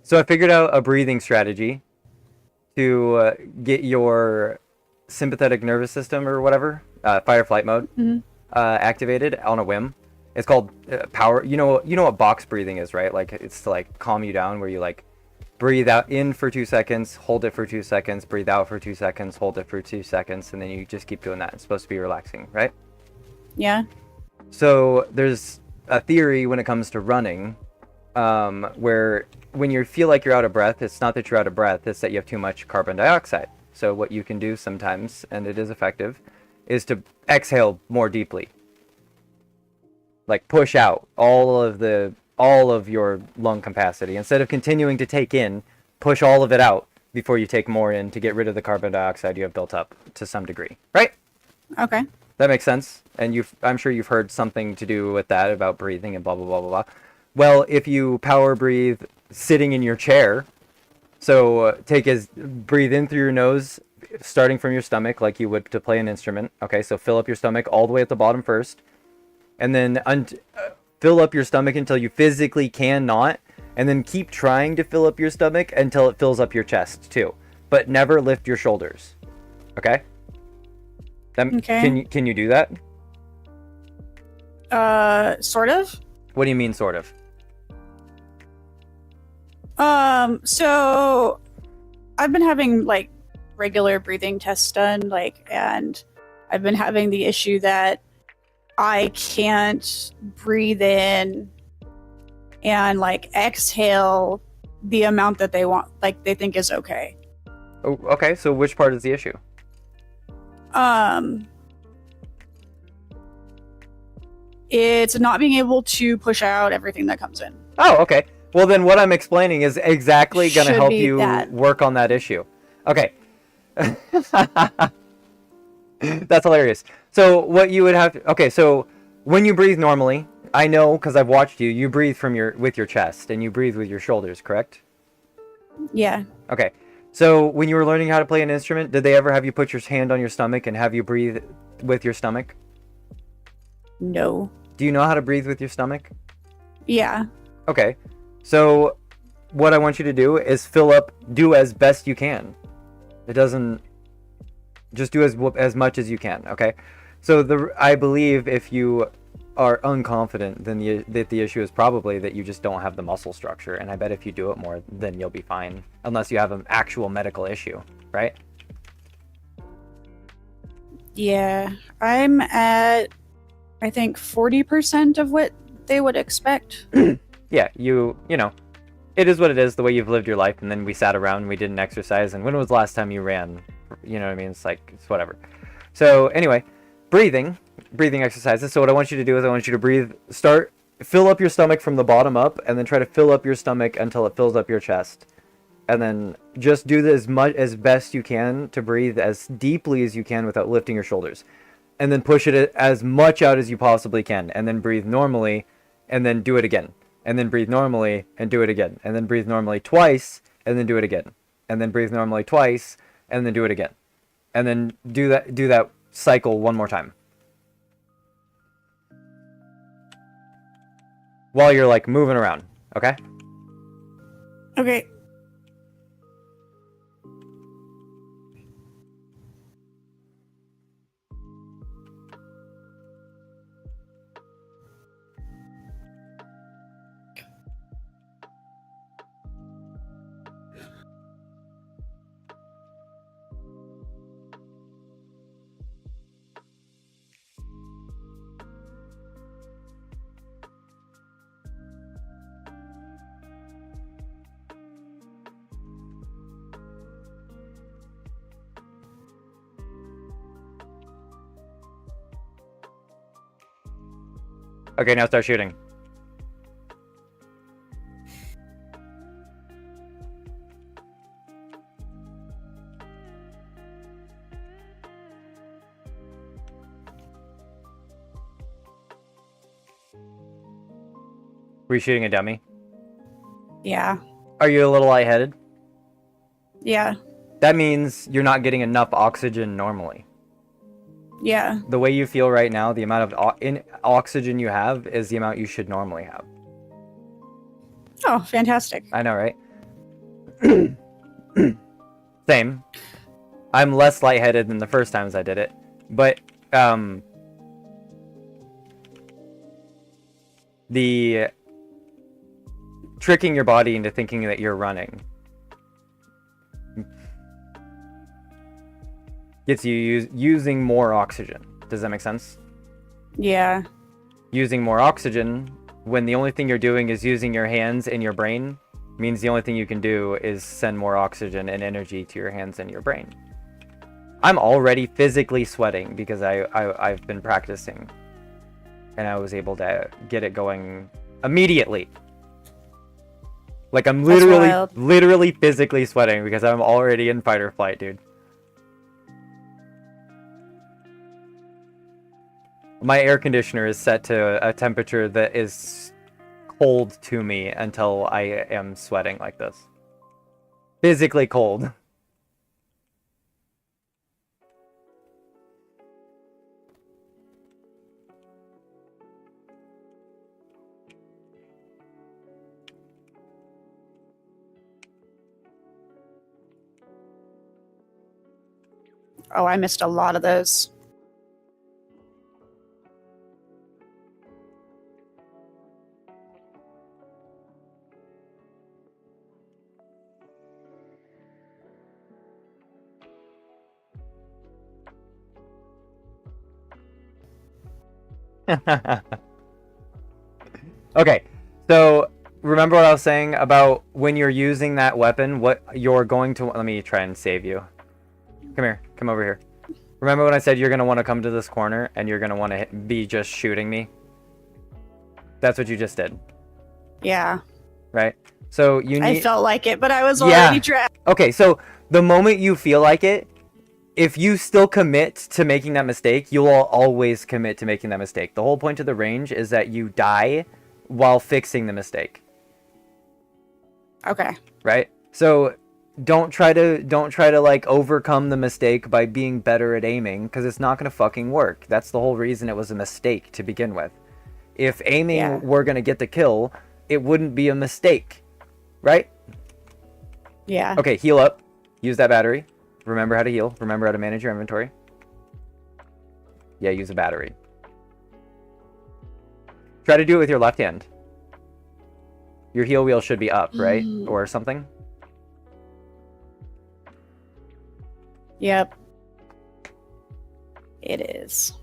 So I figured out a breathing strategy to get your sympathetic nervous system or whatever, fight or flight mode, Mhm. activated on a whim. It's called power. You know what box breathing is, right? Like it's to like calm you down, where you like breathe out in for 2 seconds, hold it for 2 seconds, breathe out for 2 seconds, hold it for 2 seconds, and then you just keep doing that. It's supposed to be relaxing, right? Yeah. So there's a theory when it comes to running, where when you feel like you're out of breath, it's not that you're out of breath, it's that you have too much carbon dioxide. So what you can do sometimes, and it is effective, is to exhale more deeply. Like push out all of your lung capacity. Instead of continuing to take in, push all of it out before you take more in to get rid of the carbon dioxide you have built up to some degree. Right? Okay. That makes sense. And I'm sure you've heard something to do with that about breathing and blah, blah, blah, blah, blah. Well, if you power breathe sitting in your chair, so breathe in through your nose, starting from your stomach like you would to play an instrument. Okay, so fill up your stomach all the way at the bottom first, and then fill up your stomach until you physically cannot, and then keep trying to fill up your stomach until it fills up your chest too. But never lift your shoulders. Okay? Okay. Can you do that? Sort of. What do you mean, sort of? So I've been having like regular breathing tests done, like, and I've been having the issue that I can't breathe in and like exhale the amount that they want, like they think is okay. Oh, okay, so which part is the issue? It's not being able to push out everything that comes in. Oh, okay. Well, then what I'm explaining is exactly going to Should help be you that. work on that issue. Okay. That's hilarious. So what you would have to, okay, so when you breathe normally, I know because I've watched you, you breathe with your chest and you breathe with your shoulders, correct? Yeah. Okay. So when you were learning how to play an instrument, did they ever have you put your hand on your stomach and have you breathe with your stomach? No. Do you know how to breathe with your stomach? Yeah. Okay. So what I want you to do is do as best you can. It doesn't, just do as much as you can, okay? So I believe if you are unconfident, then the issue is probably that you just don't have the muscle structure, and I bet if you do it more, then you'll be fine, unless you have an actual medical issue, right? Yeah. I'm at, I think, 40% of what they would expect. Yeah, you know, it is what it is, the way you've lived your life, and then we sat around and we didn't exercise, and when was the last time you ran? You know what I mean? It's like, it's whatever. So anyway, breathing exercises. So what I want you to do is I want you to fill up your stomach from the bottom up, and then try to fill up your stomach until it fills up your chest. And then just do this as best you can to breathe as deeply as you can without lifting your shoulders. And then push it as much out as you possibly can, and then breathe normally, and then do it again. And then breathe normally and do it again. And then breathe normally twice and then do it again. And then breathe normally twice and then do it again. And then do that cycle one more time. While you're like moving around, okay? Okay. Okay, now start shooting. Were you shooting a dummy? Yeah. Are you a little lightheaded? Yeah. That means you're not getting enough oxygen normally. Yeah. The way you feel right now, the amount of oxygen you have is the amount you should normally have. Oh, fantastic. I know, right? Same. I'm less lightheaded than the first times I did it, but the tricking your body into thinking that you're running gets you using more oxygen. Does that make sense? Yeah. Using more oxygen when the only thing you're doing is using your hands and your brain means the only thing you can do is send more oxygen and energy to your hands and your brain. I'm already physically sweating because I've been practicing and I was able to get it going immediately. Like I'm literally physically sweating because I'm already in fight or flight, dude. My air conditioner is set to a temperature that is cold to me until I am sweating like this. Physically cold. Oh, I missed a lot of those. Okay, so remember what I was saying about when you're using that weapon, what you're going to... Let me try and save you. Come here. Come over here. Remember when I said you're going to want to come to this corner and you're going to want to be just shooting me? That's what you just did. Yeah. Right? So you need... I felt like it, but I was already trapped. Okay, so the moment you feel like it, if you still commit to making that mistake, you will always commit to making that mistake. The whole point of the range is that you die while fixing the mistake. Okay. Right? So don't try to like overcome the mistake by being better at aiming, because it's not going to fucking work. That's the whole reason it was a mistake to begin with. If aiming were going to get the kill, it wouldn't be a mistake. Right? Yeah. Okay, heal up. Use that battery. Remember how to heal. Remember how to manage your inventory. Yeah, use a battery. Try to do it with your left hand. Your heal wheel should be up, right? Or something. Yep. It is.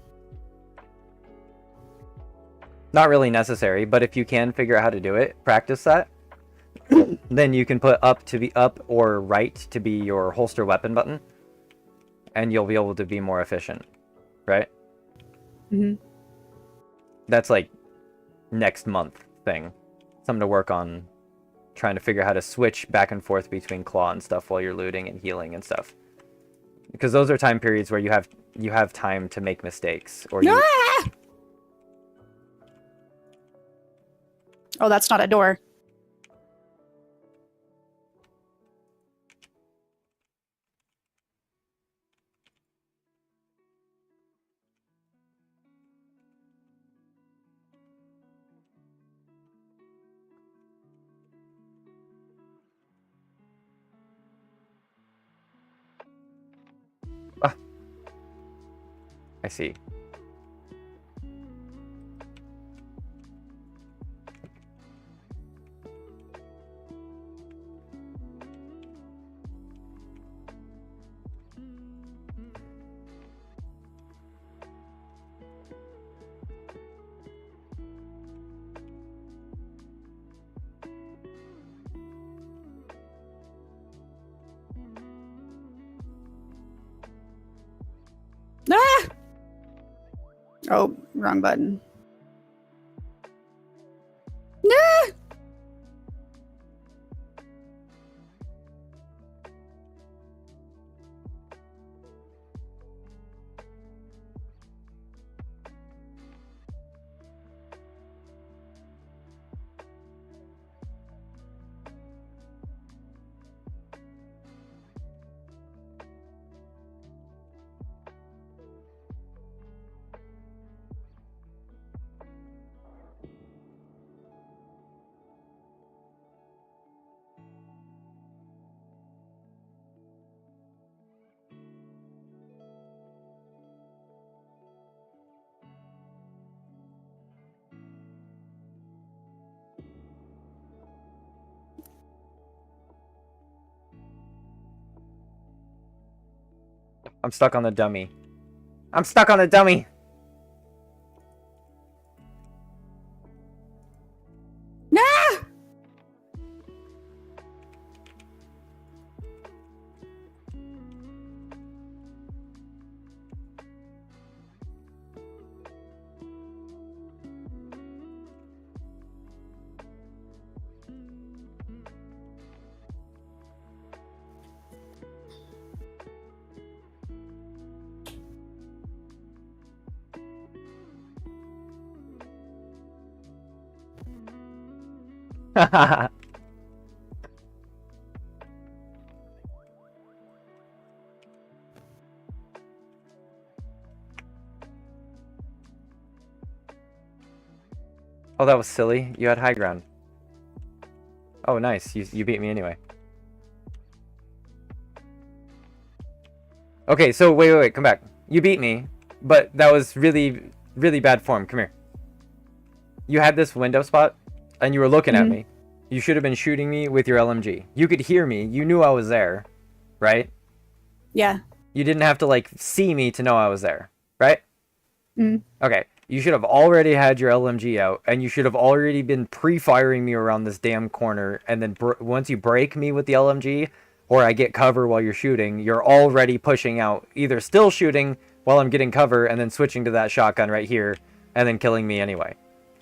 Not really necessary, but if you can figure out how to do it, practice that. Then you can put up to be up or right to be your holster weapon button. And you'll be able to be more efficient. Right? Mm-hmm. That's like next month thing. Something to work on, trying to figure out how to switch back and forth between claw and stuff while you're looting and healing and stuff. Because those are time periods where you have time to make mistakes or you... Ah! Oh, that's not a door. Ah. I see. Ah! Oh, wrong button. Ah! I'm stuck on the dummy. I'm stuck on the dummy! Nah! Oh, that was silly. You had high ground. Oh, nice. You beat me anyway. Okay, so wait, come back. You beat me, but that was really, really bad form. Come here. You had this window spot, and you were looking at me. You should have been shooting me with your LMG. You could hear me. You knew I was there, right? Yeah. You didn't have to, like, see me to know I was there, right? Mm. Okay. You should have already had your LMG out, and you should have already been pre-firing me around this damn corner, and then once you break me with the LMG, or I get cover while you're shooting, you're already pushing out, either still shooting while I'm getting cover, and then switching to that shotgun right here, and then killing me anyway,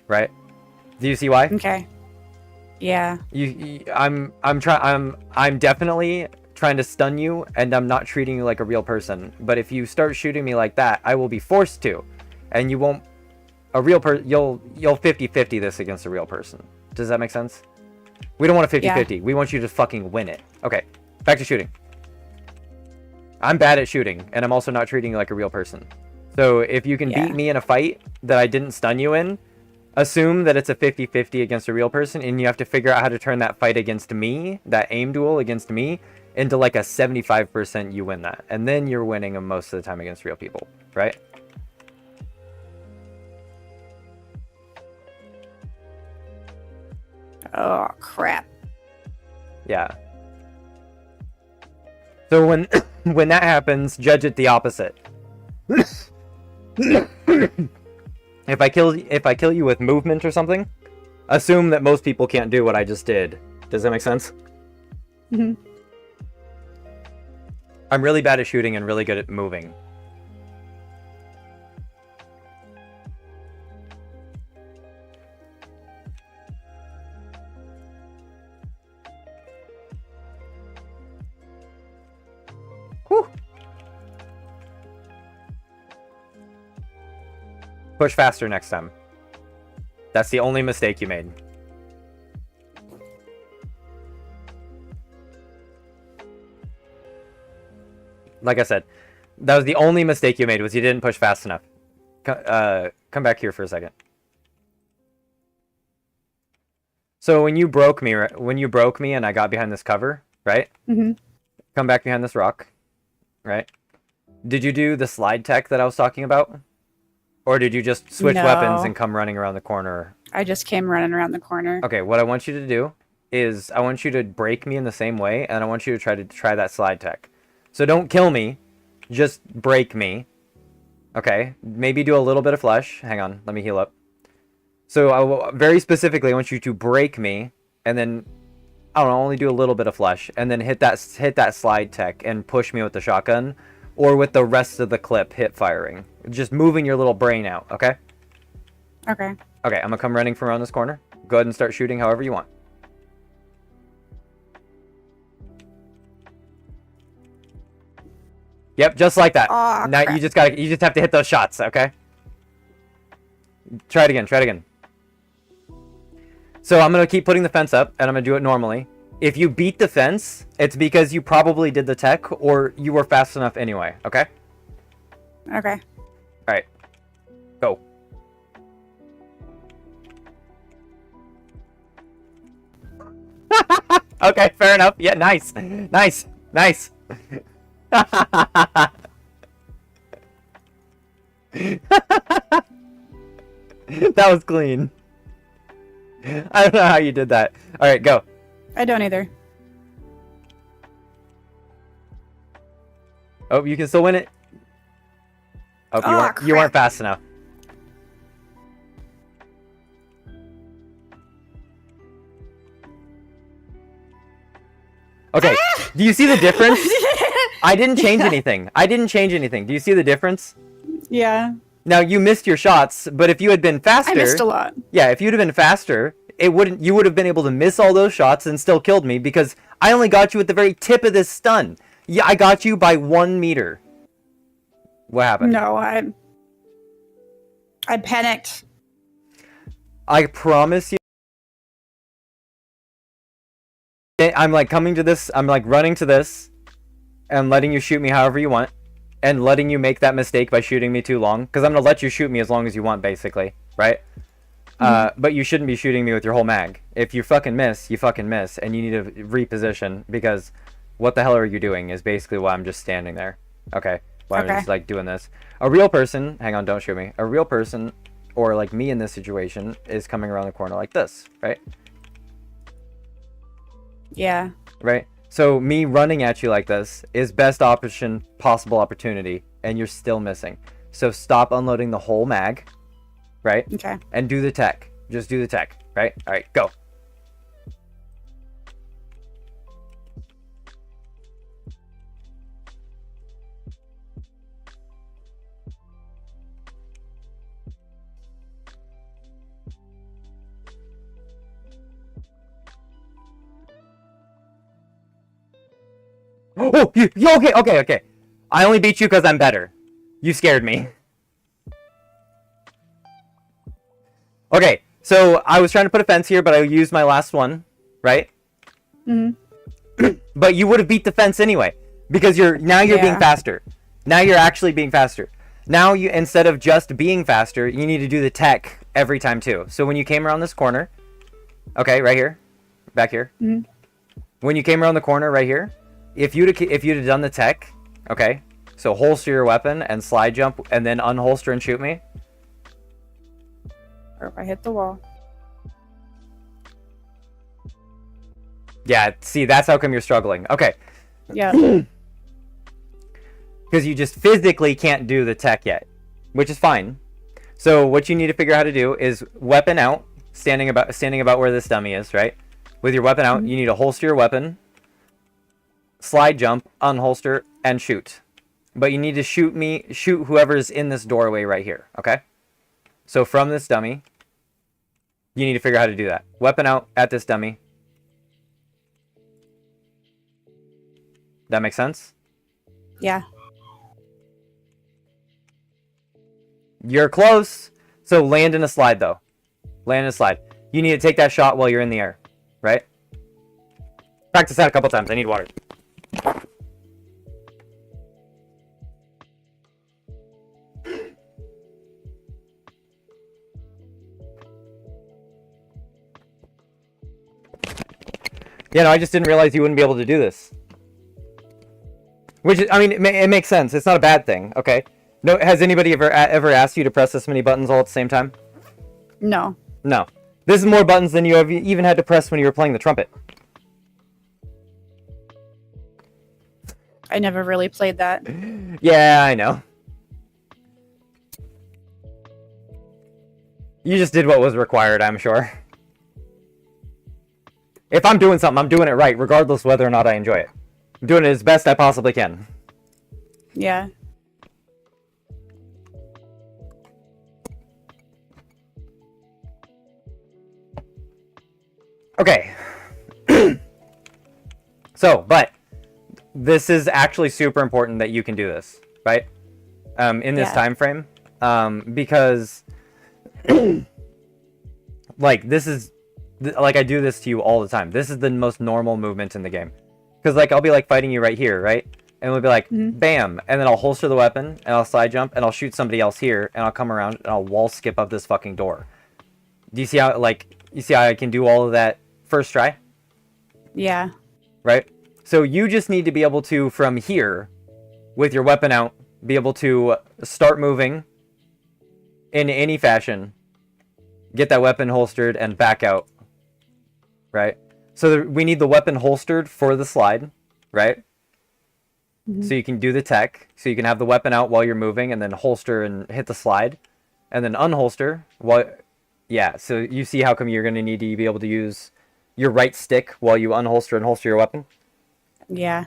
right? Do you see why? Okay. Yeah. I'm definitely trying to stun you, and I'm not treating you like a real person. But if you start shooting me like that, I will be forced to, and you won't. You'll 50-50 this against a real person. Does that make sense? We don't want a 50-50. Yeah. We want you to fucking win it. Okay, back to shooting. I'm bad at shooting, and I'm also not treating you like a real person. So if you can beat me in a fight that I didn't stun you in, assume that it's a 50-50 against a real person, and you have to figure out how to turn that fight against me, that aim duel against me, into like a 75% you win that. And then you're winning them most of the time against real people, right? Oh, crap. Yeah. So when when that happens, judge it the opposite. If I kill you with movement or something, assume that most people can't do what I just did. Does that make sense? Mm-hmm. I'm really bad at shooting and really good at moving. Whew. Push faster next time. That's the only mistake you made. Like I said, that was the only mistake you made, was you didn't push fast enough. Come back here for a second. So when you broke me and I got behind this cover, right? Mm-hmm. Come back behind this rock, right? Did you do the slide tech that I was talking about? Or did you just switch weapons and come running around the corner? I just came running around the corner. Okay, what I want you to do is I want you to break me in the same way, and I want you to try that slide tech. So don't kill me, just break me. Okay, maybe do a little bit of flesh. Hang on, let me heal up. So very specifically, I want you to break me, and then I don't know, only do a little bit of flesh, and then hit that slide tech and push me with the shotgun, or with the rest of the clip hit firing. Just moving your little brain out, okay? Okay. Okay, I'm gonna come running from around this corner. Go ahead and start shooting however you want. Yep, just like that. Oh, now crap. you just have to hit those shots, okay? Try it again. So I'm gonna keep putting the fence up, and I'm gonna do it normally. If you beat the fence, it's because you probably did the tech, or you were fast enough anyway, okay? Okay. Alright. Go. Okay, fair enough. Yeah, nice. Nice. That was clean. I don't know how you did that. Alright, go. I don't either. Oh, you can still win it. Oh, Oh, you weren't crap. fast enough. Okay, do you see the difference? I didn't change anything. I didn't change anything. Do you see the difference? Yeah. Now you missed your shots, but if you had been faster, I missed a lot. yeah, if you'd have been faster, you would have been able to miss all those shots and still killed me because I only got you at the very tip of this stun. Yeah, I got you by 1 meter. What happened? No, I panicked. I promise you. I'm like coming to this. I'm like running to this, and letting you shoot me however you want, and letting you make that mistake by shooting me too long. Because I'm gonna let you shoot me as long as you want, basically, right? But you shouldn't be shooting me with your whole mag. If you fucking miss, you fucking miss, and you need to reposition because what the hell are you doing? Is basically why I'm just standing there. Okay, why I'm just like doing this. A real person, hang on, don't shoot me. A real person, or like me in this situation, is coming around the corner like this, right? Yeah. Right? So me running at you like this is best option, possible opportunity, and you're still missing. So stop unloading the whole mag, right? Okay. And do the tech. Just do the tech, right? All right, go. Oh, you okay. I only beat you because I'm better. You scared me. Okay, so I was trying to put a fence here, but I used my last one, right? But you would have beat the fence anyway, because you're being faster. Now you're actually being faster. Now you, instead of just being faster, you need to do the tech every time too. So when you came around this corner, okay, right here, back here. When you came around the corner right here, if you'd have done the tech, okay, so holster your weapon and slide jump and then unholster and shoot me. Or if I hit the wall. Yeah, see, that's how come you're struggling. Okay. Yeah. Because you just physically can't do the tech yet, which is fine. So what you need to figure out how to do is weapon out, standing about where this dummy is, right? With your weapon out, you need to holster your weapon, slide jump, unholster, and shoot. But you need to shoot whoever's in this doorway right here, okay? So from this dummy, you need to figure out how to do that. Weapon out at this dummy. That makes sense? Yeah. You're close. So land in a slide, though. Land in a slide. You need to take that shot while you're in the air, right? Practice that a couple times. I need water. Yeah, no, I just didn't realize you wouldn't be able to do this. Which is, I mean, it makes sense. It's not a bad thing, okay? No, has anybody ever asked you to press this many buttons all at the same time? No. No. This is more buttons than you have even had to press when you were playing the trumpet. I never really played that. Yeah, I know. You just did what was required, I'm sure. If I'm doing something, I'm doing it right, regardless whether or not I enjoy it. I'm doing it as best I possibly can. Yeah. Okay. So, but this is actually super important that you can do this, right? In this time frame, because like this is like I do this to you all the time. This is the most normal movement in the game. Because like I'll be like fighting you right here, right? And we'll be like, bam, and then I'll holster the weapon and I'll side jump and I'll shoot somebody else here and I'll come around and I'll wall skip up this fucking door. Do you see how I can do all of that first try? Yeah. Right? So you just need to be able to, from here, with your weapon out, be able to start moving in any fashion, get that weapon holstered, and back out. Right? So we need the weapon holstered for the slide, right? So you can do the tech. So you can have the weapon out while you're moving, and then holster and hit the slide, and then unholster. Yeah. So you see how come you're going to need to be able to use your right stick while you unholster and holster your weapon. Yeah.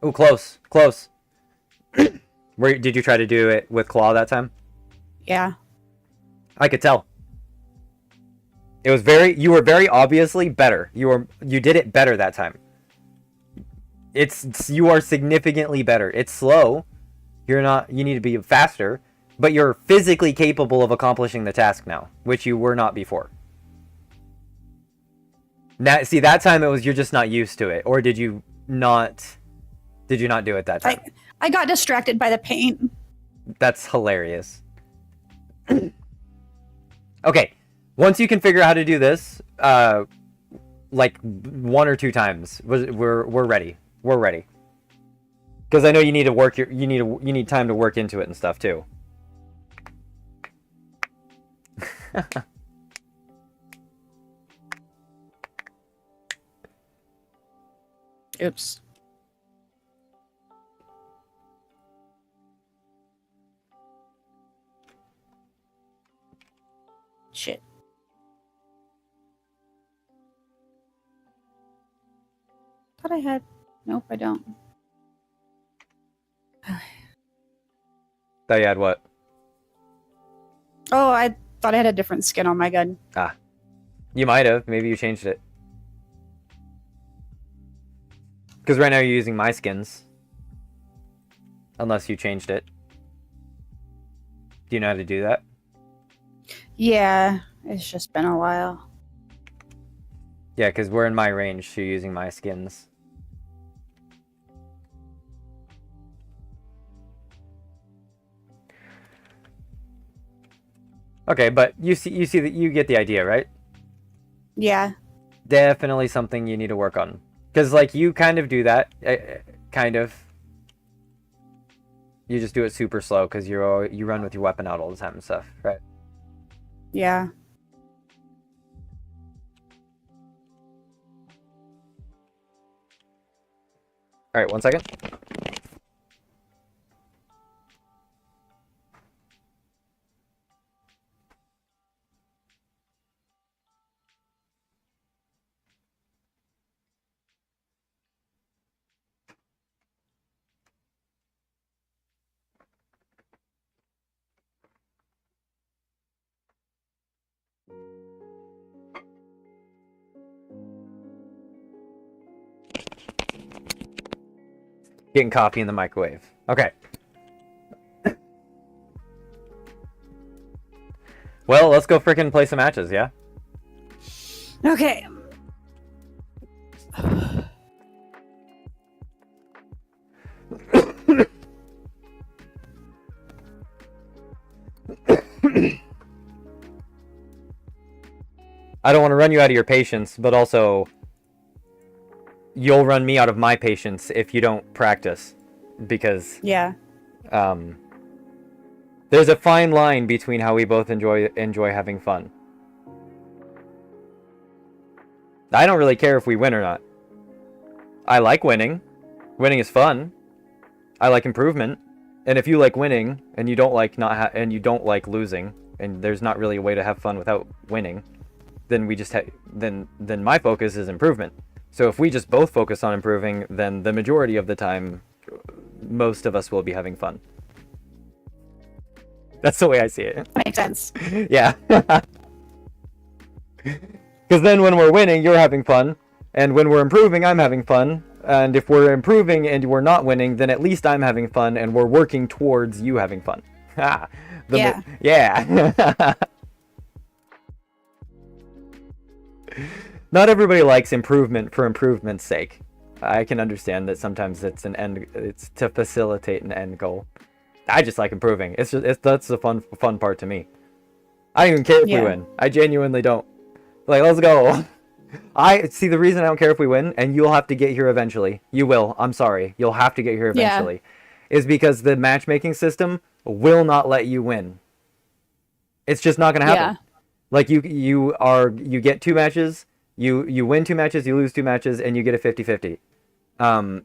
Ooh, close. Where did you try to do it with claw that time? Yeah. I could tell. You were very obviously better. You did it better that time. You are significantly better. It's slow. You need to be faster, but you're physically capable of accomplishing the task now, which you were not before. Now, see, that time you're just not used to it, or did you not do it that time? I got distracted by the paint. That's hilarious. Okay, once you can figure out how to do this, like 1 or 2 times, we're ready. We're ready. Because I know you need to work you need time to work into it and stuff too. Oops. Shit. Thought I had. Nope, I don't. Thought you had what? Oh, I thought I had a different skin on my gun. Ah. You might have. Maybe you changed it. Because right now you're using my skins. Unless you changed it. Do you know how to do that? Yeah, it's just been a while. Yeah, because we're in my range, so you're using my skins. Okay, but you see that you get the idea, right? Yeah. Definitely something you need to work on. Because, like, you kind of do that. Kind of. You just do it super slow because you run with your weapon out all the time and stuff, right? Yeah. Alright, 1 second. Getting coffee in the microwave. Okay. Well, let's go frickin' play some matches, yeah? Okay. I don't want to run you out of your patience, but also you'll run me out of my patience if you don't practice, because Yeah. There's a fine line between how we both enjoy having fun. I don't really care if we win or not. I like winning. Winning is fun. I like improvement. And if you like winning and you don't like and you don't like losing, and there's not really a way to have fun without winning, then we just then my focus is improvement. So if we just both focus on improving, then the majority of the time, most of us will be having fun. That's the way I see it. Makes sense. Yeah. Because then when we're winning, you're having fun. And when we're improving, I'm having fun. And if we're improving and we're not winning, then at least I'm having fun and we're working towards you having fun. Yeah. Yeah. Not everybody likes improvement for improvement's sake. I can understand that sometimes it's to facilitate an end goal. I just like improving. That's the fun part to me. I don't even care if we win. I genuinely don't. Like, let's go. I see the reason I don't care if we win, and you'll have to get here eventually. You will. I'm sorry. You'll have to get here eventually. Is because the matchmaking system will not let you win. It's just not going to happen. Like you get 2 matches, you win 2 matches, you lose 2 matches, and you get a 50-50.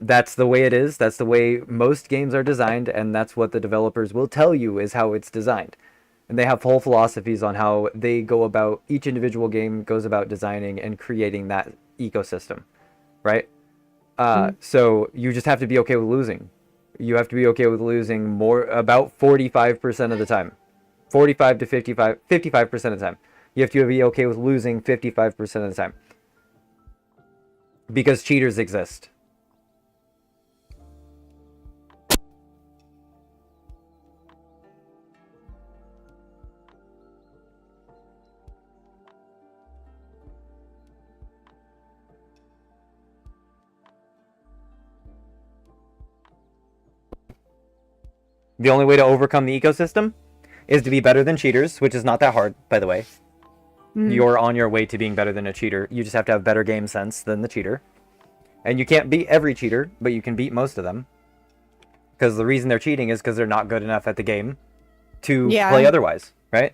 That's the way it is. That's the way most games are designed, and that's what the developers will tell you is how it's designed. And they have whole philosophies on how they go about, each individual game goes about designing and creating that ecosystem, right? So you just have to be okay with losing. You have to be okay with losing more, about 45% of the time. 45 to 55% of the time. You have to be okay with losing 55% of the time. Because cheaters exist. The only way to overcome the ecosystem is to be better than cheaters, which is not that hard, by the way. You're on your way to being better than a cheater. You just have to have better game sense than the cheater. And you can't beat every cheater, but you can beat most of them. Because the reason they're cheating is because they're not good enough at the game to play otherwise, right?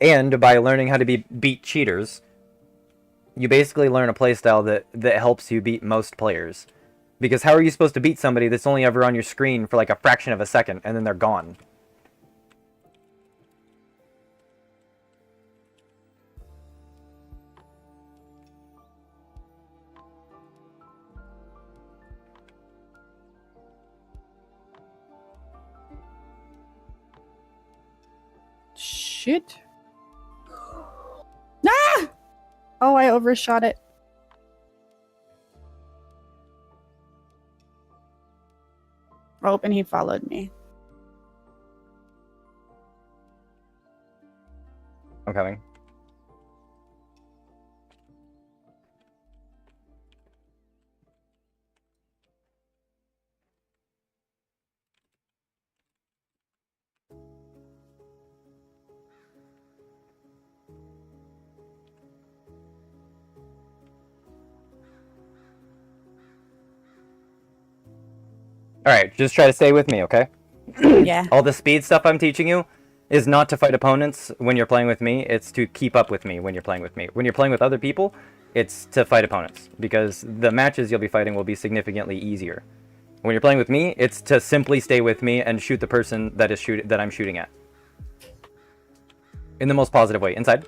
And by learning how to beat cheaters, you basically learn a playstyle that helps you beat most players. Because how are you supposed to beat somebody that's only ever on your screen for like a fraction of a second, and then they're gone? Shit. Ah! Oh, I overshot it. Oh, and he followed me. I'm coming. Alright, just try to stay with me, okay? Yeah. All the speed stuff I'm teaching you is not to fight opponents when you're playing with me, it's to keep up with me when you're playing with me. When you're playing with other people, it's to fight opponents, because the matches you'll be fighting will be significantly easier. When you're playing with me, it's to simply stay with me and shoot the person that I'm shooting at. In the most positive way. Inside.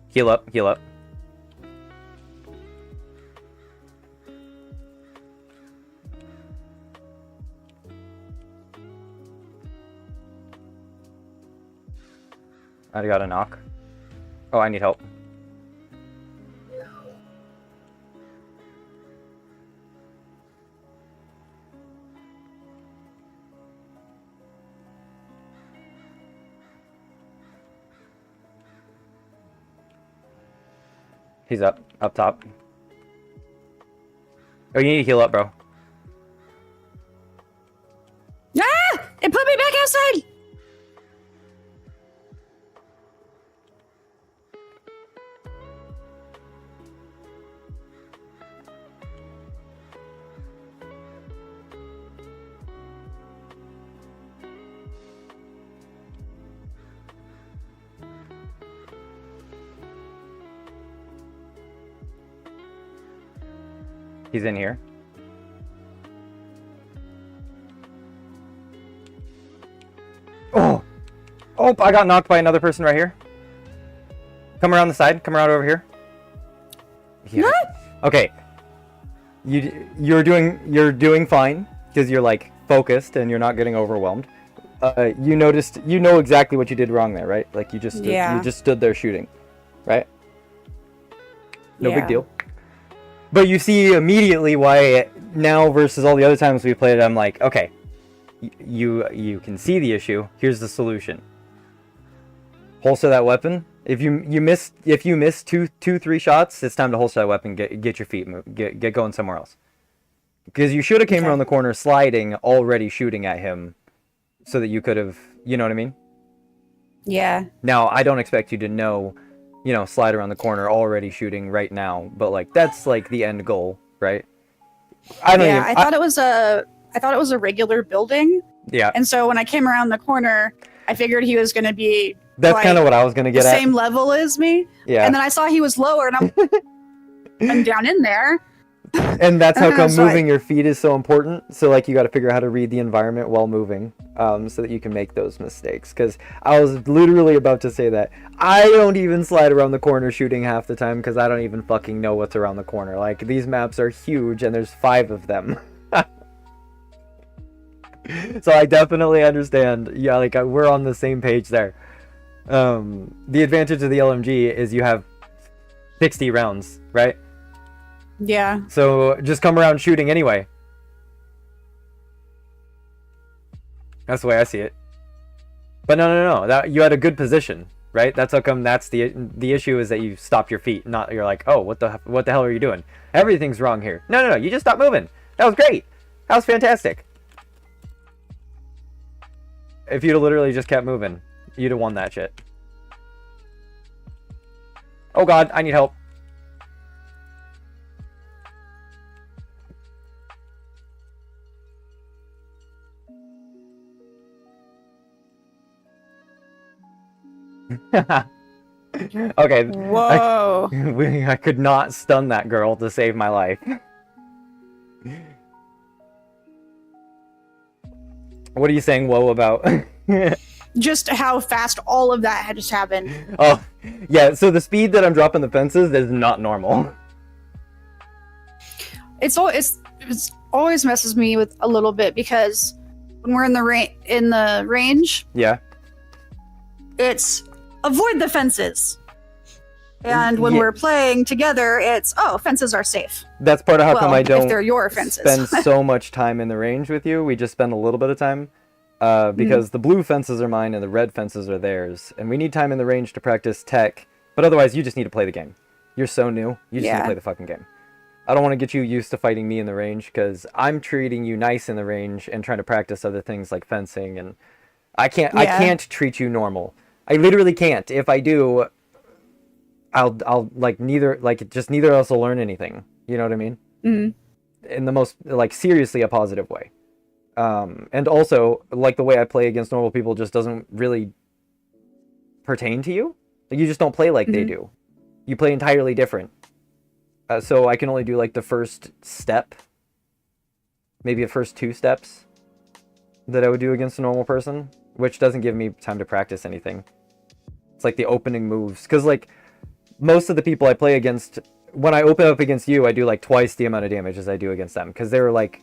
Heal up, heal up. I got a knock. Oh, I need help. He's up top. Oh, you need to heal up, bro. Ah! It put me back outside! He's in here. Oh! Oh, I got knocked by another person right here. Come around the side. Come around over here. Yeah. What? Okay. You're doing fine because you're like focused and you're not getting overwhelmed. You know exactly what you did wrong there, right? Like you just stood there shooting, right? No big deal. But you see immediately why now versus all the other times we played it, I'm like, okay, you can see the issue. Here's the solution. Holster that weapon. If you miss 3 shots, it's time to holster that weapon. Get your feet moved. Get going somewhere else. Because you should have came around the corner sliding, already shooting at him, so that you could have, you know what I mean? Yeah. Now I don't expect you to know, slide around the corner already shooting right now, but like that's like the end goal. right? I don't even. I thought it was a regular building. Yeah. And so when I came around the corner, I figured he was going to be That's like, kind of what I was gonna get the at. same level as me. Yeah. And then I saw he was lower, and I'm down in there. And that's how come So moving your feet is so important. So like you got to figure out how to read the environment while moving, so that you can make those mistakes. Because I was literally about to say that I don't even slide around the corner shooting half the time because I don't even fucking know what's around the corner. Like these maps are huge and there's 5 of them. So I definitely understand. Yeah, like we're on the same page there. The advantage of the LMG is you have 60 rounds, right? Yeah. So just come around shooting anyway. That's the way I see it. But no. That you had a good position, right? That's how come. That's the issue is that you stopped your feet. Not you're like, oh, what the hell are you doing? Everything's wrong here. No. You just stopped moving. That was great. That was fantastic. If you'd have literally just kept moving, you'd have won that shit. Oh God, I need help. Okay. Whoa. I could not stun that girl to save my life. What are you saying whoa about? Just how fast all of that had just happened. Oh, yeah, so the speed that I'm dropping the fences is not normal. It's always messes me with a little bit because when we're in the range, Yeah. it's avoid the fences. And when Yeah. we're playing together, it's fences are safe. That's part of how come I don't if they're your fences. spend so much time in the range with you. We just spend a little bit of time. Because the blue fences are mine and the red fences are theirs. And we need time in the range to practice tech. But otherwise, you just need to play the game. You're so new. You just need to play the fucking game. I don't want to get you used to fighting me in the range because I'm treating you nice in the range and trying to practice other things like fencing. And I can't treat you normal. I literally can't. If I do, I'll neither of us will learn anything. You know what I mean? Mm-hmm. In the most seriously a positive way. And also, like, the way I play against normal people just doesn't really pertain to you. Like, you just don't play like they do. You play entirely different. So I can only do, like, the first step. Maybe the first 2 steps that I would do against a normal person, which doesn't give me time to practice anything. It's like the opening moves. Because, like, most of the people I play against, when I open up against you, I do, like, twice the amount of damage as I do against them. Because they're, like,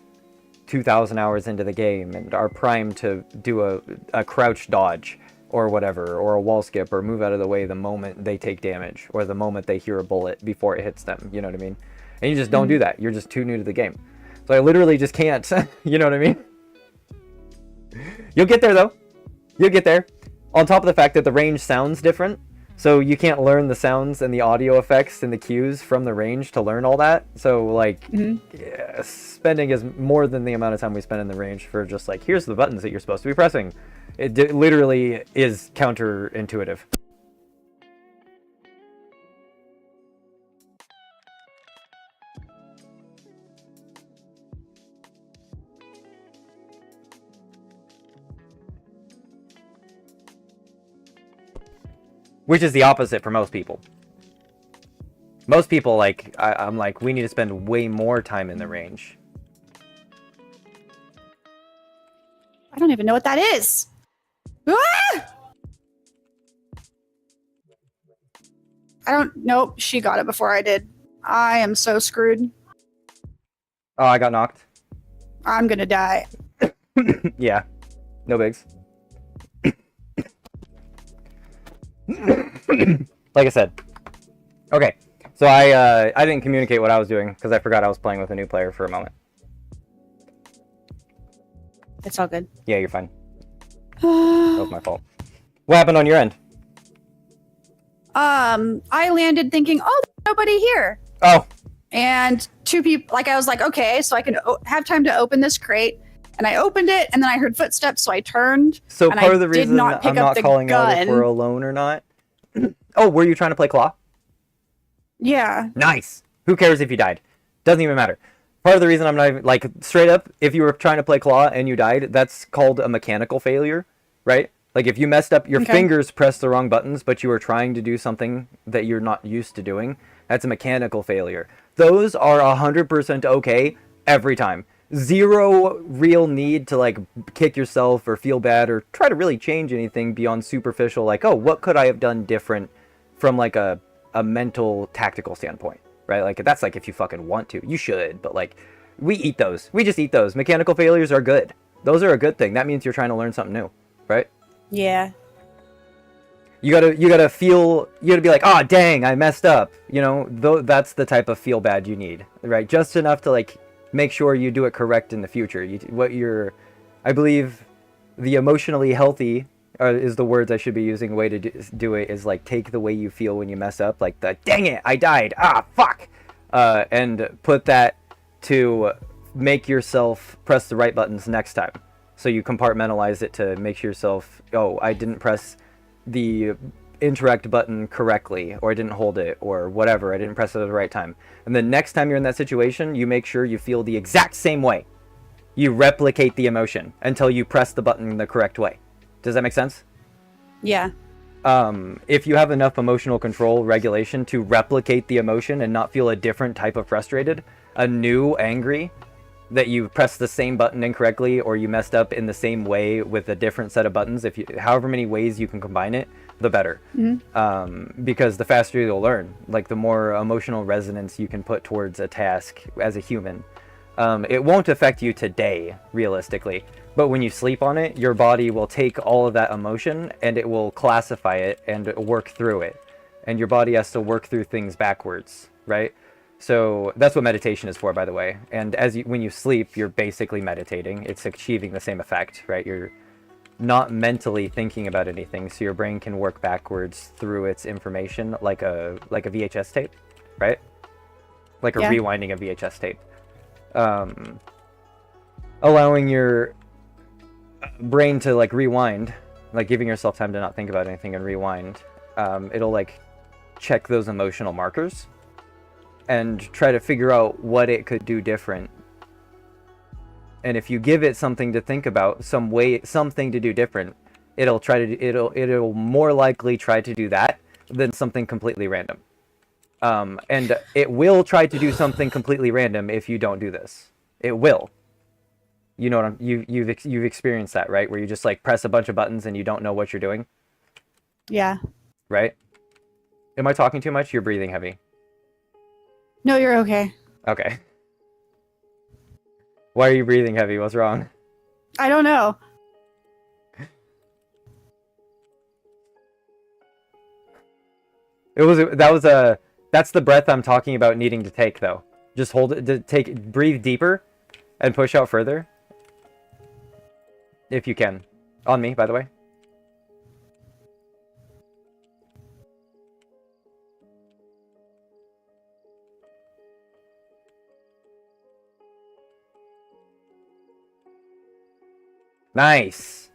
2,000 hours into the game and are primed to do a crouch dodge or whatever, or a wall skip, or move out of the way the moment they take damage, or the moment they hear a bullet before it hits them, you know what I mean? And you just don't do that. You're just too new to the game. So I literally just can't, you know what I mean? You'll get there though. You'll get there. On top of the fact that the range sounds different, so you can't learn the sounds and the audio effects and the cues from the range to learn all that. So, like, yeah, spending is more than the amount of time we spend in the range for just, like, here's the buttons that you're supposed to be pressing. It literally is counterintuitive. Which is the opposite for most people. Most people, like, I'm like, we need to spend way more time in the range. I don't even know what that is. Ah! Nope, she got it before I did. I am so screwed. Oh, I got knocked. I'm gonna die. Yeah. No bigs. Like I said. Okay. So I didn't communicate what I was doing because I forgot I was playing with a new player for a moment. It's all good. Yeah, you're fine. That was my fault. What happened on your end? I landed thinking, oh, there's nobody here. Oh. And 2 people, like, I was like, okay, so I can have time to open this crate. And I opened it, and then I heard footsteps, so I turned. So and part I of the did reason not pick I'm up not the calling out if gun. we're alone or not. Oh, were you trying to play Claw? Yeah. Nice. Who cares if you died? Doesn't even matter. Part of the reason I'm not even, like, straight up, if you were trying to play Claw and you died, that's called a mechanical failure, right? Like, if you messed up, your fingers pressed the wrong buttons, but you were trying to do something that you're not used to doing, that's a mechanical failure. Those are 100% okay every time. Zero real need to, like, kick yourself or feel bad or try to really change anything beyond superficial, like, oh, what could I have done different from, like, a mental, tactical standpoint. Right? Like, that's like if you fucking want to. You should, but like, we eat those. We just eat those. Mechanical failures are good. Those are a good thing. That means you're trying to learn something new, right? Yeah. You gotta feel, you gotta be like, oh, dang, I messed up. You know, that's the type of feel bad you need, right? Just enough to, like, make sure you do it correct in the future. I believe the emotionally healthy is the words I should be using. Way to do it is, like, take the way you feel when you mess up, like the dang it, I died, fuck, and put that to make yourself press the right buttons next time. So you compartmentalize it to make yourself, oh, I didn't press the interact button correctly, or I didn't hold it, or whatever, I didn't press it at the right time. And then next time you're in that situation, you make sure you feel the exact same way. You replicate the emotion until you press the button the correct way. Does that make sense? Yeah. If you have enough emotional control regulation to replicate the emotion and not feel a different type of frustrated, a new angry, that you pressed the same button incorrectly or you messed up in the same way with a different set of buttons, however many ways you can combine it, the better. Mm-hmm. Because the faster you'll learn, like the more emotional resonance you can put towards a task as a human. It won't affect you today, realistically. But when you sleep on it, your body will take all of that emotion and it will classify it and work through it. And your body has to work through things backwards, right? So that's what meditation is for, by the way. And when you sleep, you're basically meditating. It's achieving the same effect, right? You're not mentally thinking about anything, so your brain can work backwards through its information like a VHS tape, right? Like a rewinding a VHS tape. Allowing your brain to, like, rewind, like giving yourself time to not think about anything and rewind, it'll, like, check those emotional markers and try to figure out what it could do different. And if you give it something to think about, something to do different, it'll more likely try to do that than something completely random. And it will try to do something completely random if you don't do this. It will. You know what you've experienced that, right? Where you just, like, press a bunch of buttons and you don't know what you're doing. Yeah. Right? Am I talking too much? You're breathing heavy. No, you're okay. Okay. Why are you breathing heavy? What's wrong? I don't know. That's the breath I'm talking about needing to take, though. Just hold it, breathe deeper and push out further. If you can. On me, by the way. Nice.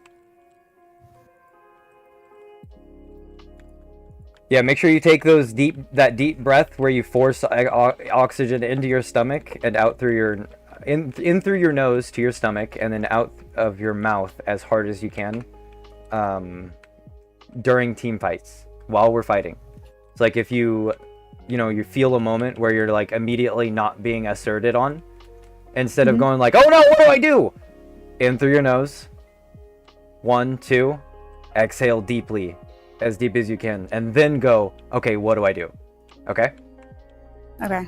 Yeah, make sure you take that deep breath where you force oxygen into your stomach and out through your in through your nose to your stomach and then out of your mouth as hard as you can during team fights while we're fighting. It's like if you feel a moment where you're, like, immediately not being asserted on, instead of going like, oh no, what do I do? In through your nose. 1, 2, exhale deeply, as deep as you can, and then go, okay, what do I do? Okay? Okay.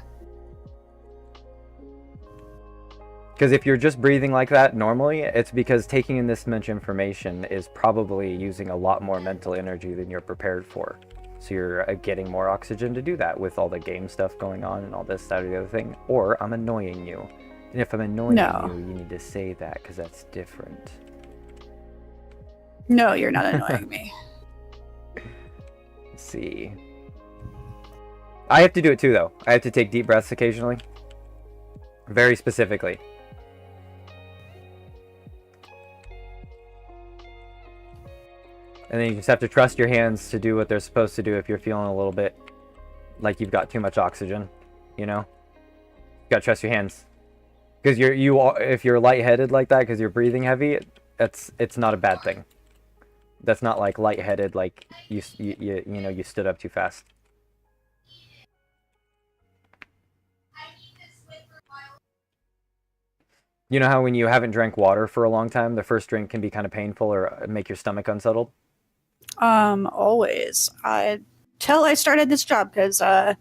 Because if you're just breathing like that normally, it's because taking in this much information is probably using a lot more mental energy than you're prepared for. So you're getting more oxygen to do that with all the game stuff going on and all this, that, or the other thing. Or I'm annoying you. And if I'm annoying you need to say that, because that's different. No, you're not annoying me. Let's see. I have to do it too, though. I have to take deep breaths occasionally. Very specifically. And then you just have to trust your hands to do what they're supposed to do if you're feeling a little bit like you've got too much oxygen, you know? gotta trust your hands. Because if you're lightheaded like that because you're breathing heavy, it's not a bad thing. That's not like lightheaded, like you stood up too fast. You know how when you haven't drank water for a long time, the first drink can be kind of painful or make your stomach unsettled? Always. Till I started this job, because I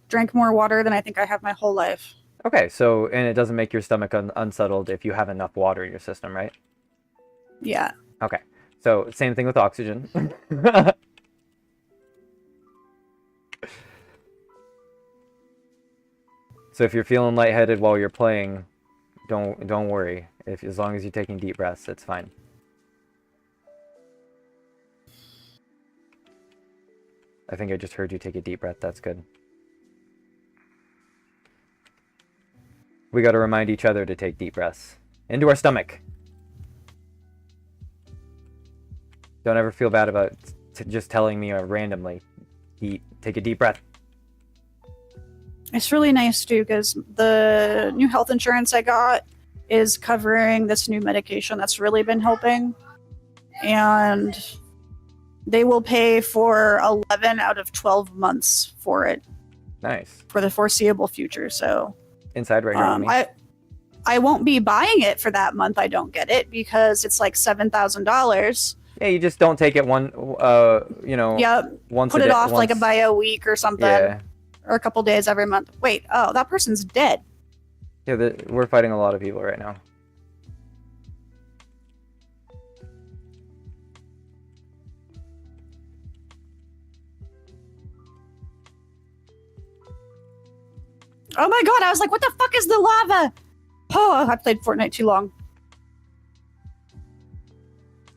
drank more water than I think I have my whole life. Okay, so, and it doesn't make your stomach unsettled if you have enough water in your system, right? Yeah. Okay, so same thing with oxygen. So if you're feeling lightheaded while you're playing, don't worry. As long as you're taking deep breaths, it's fine. I think I just heard you take a deep breath. That's good. We got to remind each other to take deep breaths into our stomach. Don't ever feel bad about just telling me randomly, take a deep breath. It's really nice too, because the new health insurance I got is covering this new medication that's really been helping. And they will pay for 11 out of 12 months for it. Nice. For the foreseeable future, so... Inside right now. I won't be buying it for that month I don't get it, because it's like $7,000. Yeah, you just don't take it Yep. once Put it off like by a week or something. Yeah. Or a couple days every month. Wait, oh, that person's dead. Yeah, we're fighting a lot of people right now. Oh my god, I was like, what the fuck is the lava? Oh, I played Fortnite too long.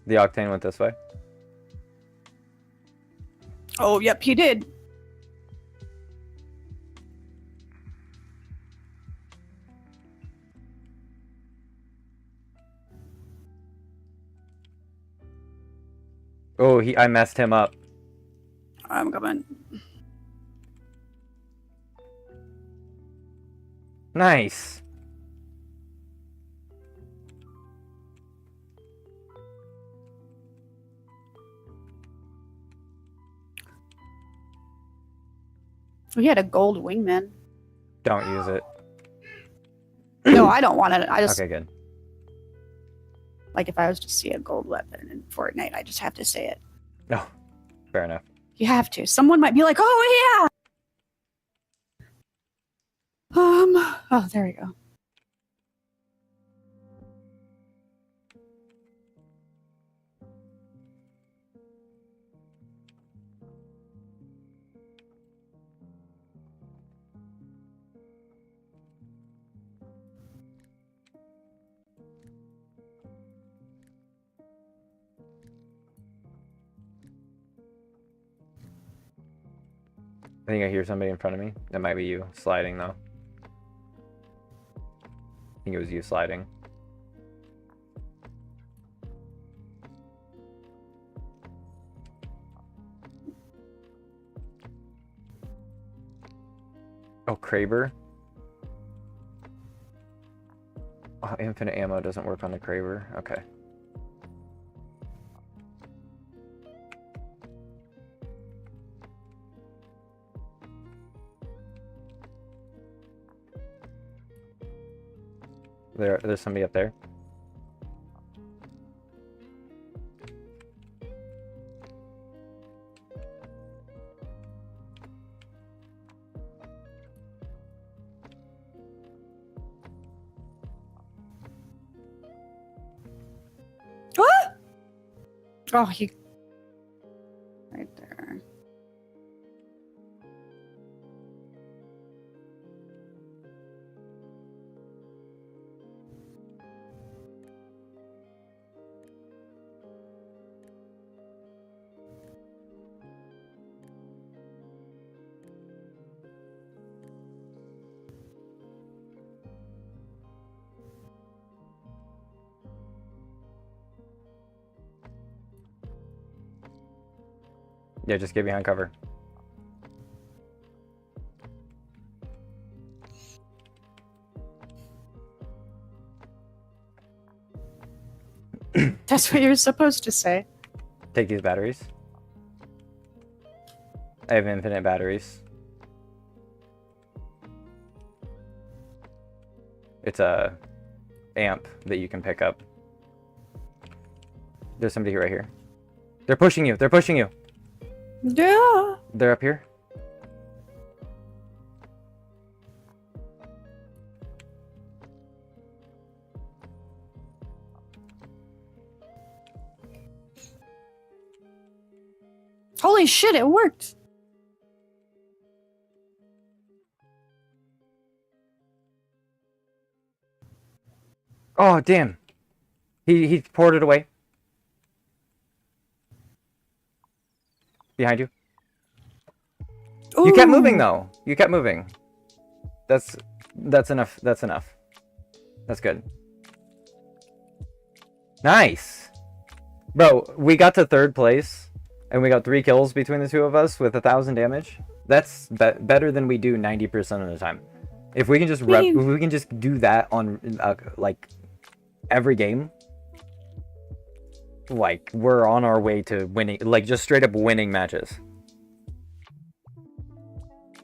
The Octane went this way. Oh, yep, he did. Oh, I messed him up. I'm coming. Nice. We had a gold wingman. Don't use it. No, I don't want it. I just... Okay, good. Like, if I was to see a gold weapon in Fortnite, I just have to say it. No, fair enough. You have to. Someone might be like, oh, yeah! Oh, there we go. I think I hear somebody in front of me. That might be you sliding, though. I think it was you sliding. Oh, Kraber. Oh, infinite ammo doesn't work on the Kraber. Okay. There's somebody up there. Ah! Oh, he... Right there. Yeah, just get behind cover. That's what you're supposed to say. Take these batteries. I have infinite batteries. It's a amp that you can pick up. There's somebody right here. They're pushing you. They're pushing you. Yeah. They're up here. Holy shit, it worked. Oh, damn. He poured it away. Behind you. You kept moving, though. You kept moving. That's enough. That's enough. That's good. Nice. Bro, we got to 3rd place, and we got 3 kills between the two of us with 1,000 damage. That's better than we do 90% of the time. If we can just if we can just do that on like every game, like we're on our way to winning, like just straight up winning matches.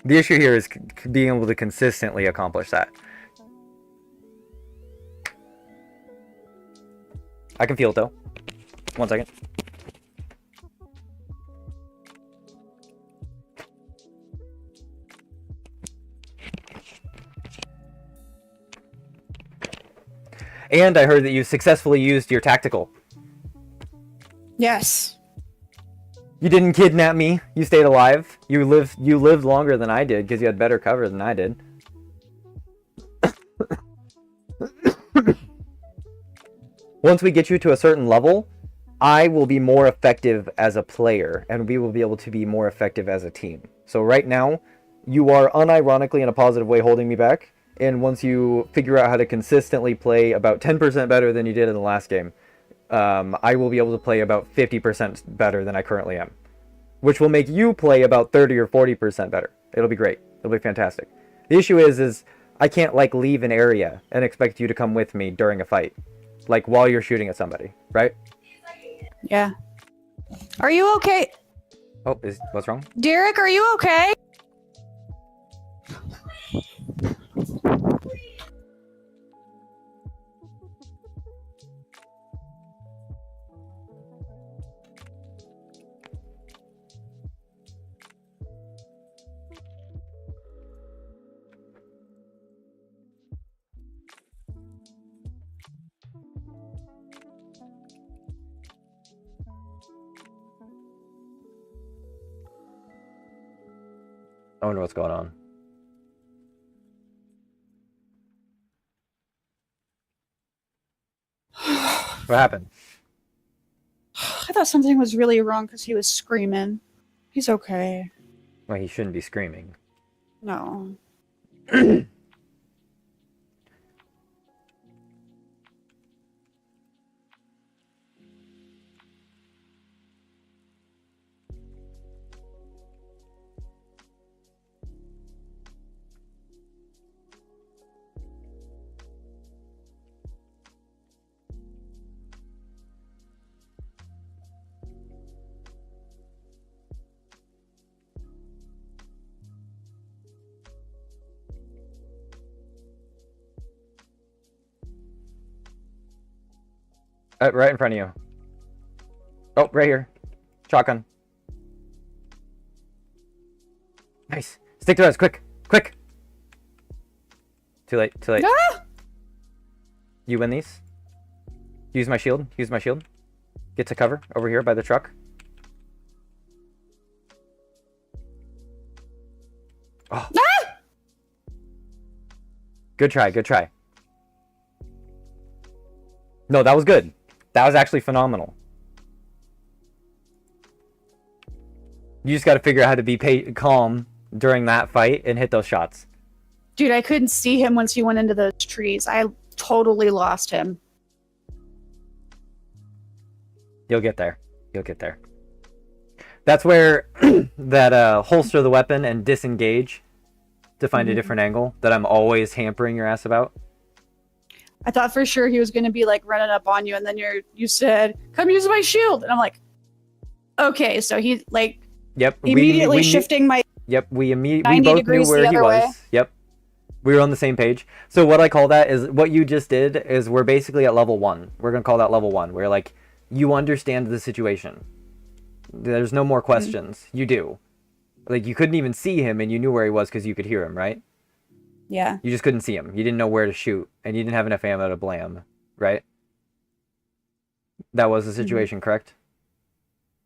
The issue here is being able to consistently accomplish that. I can feel it though. 1 second. And I heard that you successfully used your tactical. Yes. You didn't kidnap me. You stayed alive. You lived longer than I did because you had better cover than I did. Once we get you to a certain level, I will be more effective as a player, and we will be able to be more effective as a team. So right now, you are unironically in a positive way holding me back. And once you figure out how to consistently play about 10% better than you did in the last game, I will be able to play about 50% better than I currently am. Which will make you play about 30 or 40% better. It'll be great. It'll be fantastic. The issue is I can't, like, leave an area and expect you to come with me during a fight. Like, while you're shooting at somebody, right? Yeah. Are you okay? Oh, what's wrong? Derek, are you okay? I wonder what's going on. What happened? I thought something was really wrong because he was screaming. He's okay. Well, he shouldn't be screaming. No. Right in front of you. Oh, right here. Shotgun. Nice. Stick to us, quick, quick. Too late, too late. Ah! You win these. Use my shield, use my shield. Get to cover over here by the truck. Oh. Ah! Good try, good try. No, that was good. That was actually phenomenal. You just got to figure out how to be calm during that fight and hit those shots. Dude, I couldn't see him once he went into those trees. I totally lost him. You'll get there. You'll get there. That's where that holster the weapon and disengage to find a different angle that I'm always hampering your ass about. I thought for sure he was going to be like running up on you, and then you said, "Come use my shield," and I'm like, okay, so he like Yep. immediately shifting my Yep. We 90 both knew degrees where the he other was. way. Yep. We were on the same page. So what I call that is what you just did is we're basically at level 1. We're gonna call that level 1, where like you understand the situation. There's no more questions. You do. Like you couldn't even see him, and you knew where he was because you could hear him, right? Yeah. You just couldn't see him. You didn't know where to shoot, and you didn't have enough ammo to blam, right? That was the situation, correct?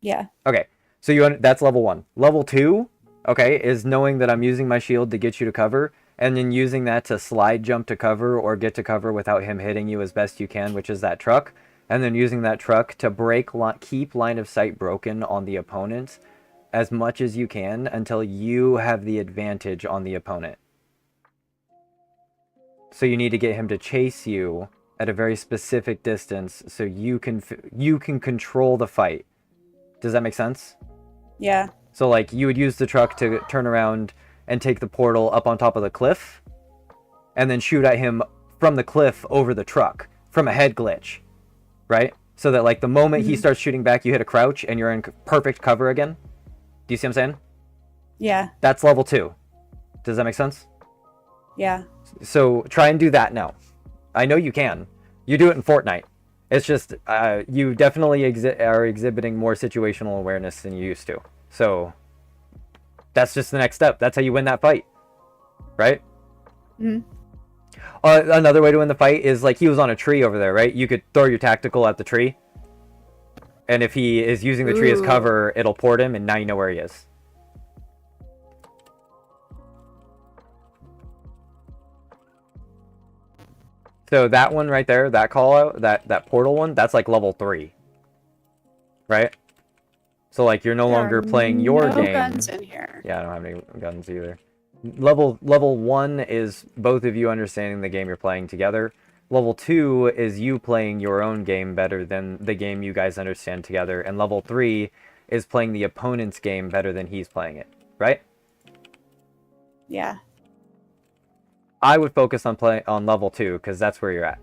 Yeah. Okay, so that's level 1. Level 2, okay, is knowing that I'm using my shield to get you to cover, and then using that to slide jump to cover or get to cover without him hitting you as best you can, which is that truck, and then using that truck to keep line of sight broken on the opponent as much as you can until you have the advantage on the opponent. So you need to get him to chase you at a very specific distance so you can control the fight. Does that make sense? Yeah. So like you would use the truck to turn around and take the portal up on top of the cliff and then shoot at him from the cliff over the truck from a head glitch, right? So that like the moment he starts shooting back, you hit a crouch and you're in perfect cover again. Do you see what I'm saying? Yeah. That's level 2. Does that make sense? Yeah. So try and do that now. I know you can. You do it in Fortnite. It's just you definitely are exhibiting more situational awareness than you used to. So that's just the next step. That's how you win that fight, right? Another way to win the fight is like he was on a tree over there, right? You could throw your tactical at the tree, and if he is using the tree as cover, it'll port him, and now you know where he is. So that one right there, that call out, that portal one, that's like level 3, right? So like you're no longer playing your game. Guns in here. Yeah, I don't have any guns either. Level 1 is both of you understanding the game you're playing together. Level 2 is you playing your own game better than the game you guys understand together, and level 3 is playing the opponent's game better than he's playing it, right? Yeah. I would focus on level 2 because that's where you're at.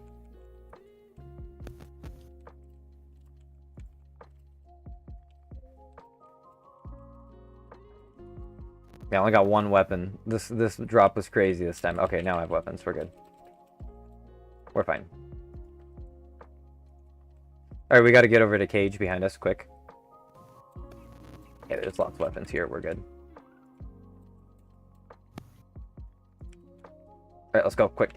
Yeah, I only got one weapon. This drop was crazy this time. Okay, now I have weapons. We're good. We're fine. Alright, we gotta get over to cage behind us, quick. Yeah, there's lots of weapons here. We're good. Alright, let's go, quick.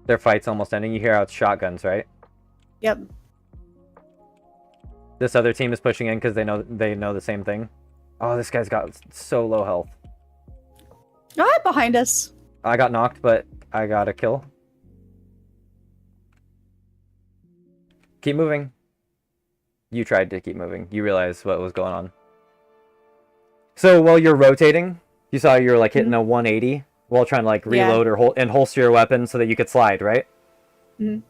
Their fight's almost ending. You hear how it's shotguns, right? Yep. This other team is pushing in because they know the same thing. Oh, this guy's got so low health. Ah, behind us. I got knocked, but I got a kill. Keep moving. You tried to keep moving. You realized what was going on. So while you're rotating, you saw you're like hitting a 180 while trying to like reload or holster your weapon so that you could slide, right?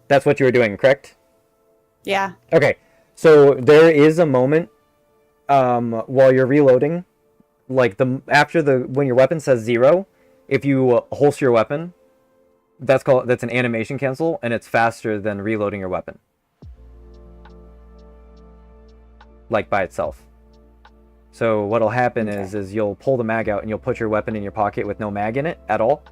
That's what you were doing, correct? Yeah. Okay. So there is a moment while you're reloading, like when your weapon says 0, if you holster your weapon, that's an animation cancel, and it's faster than reloading your weapon. Like by itself. So what'll happen is you'll pull the mag out and you'll put your weapon in your pocket with no mag in it at all.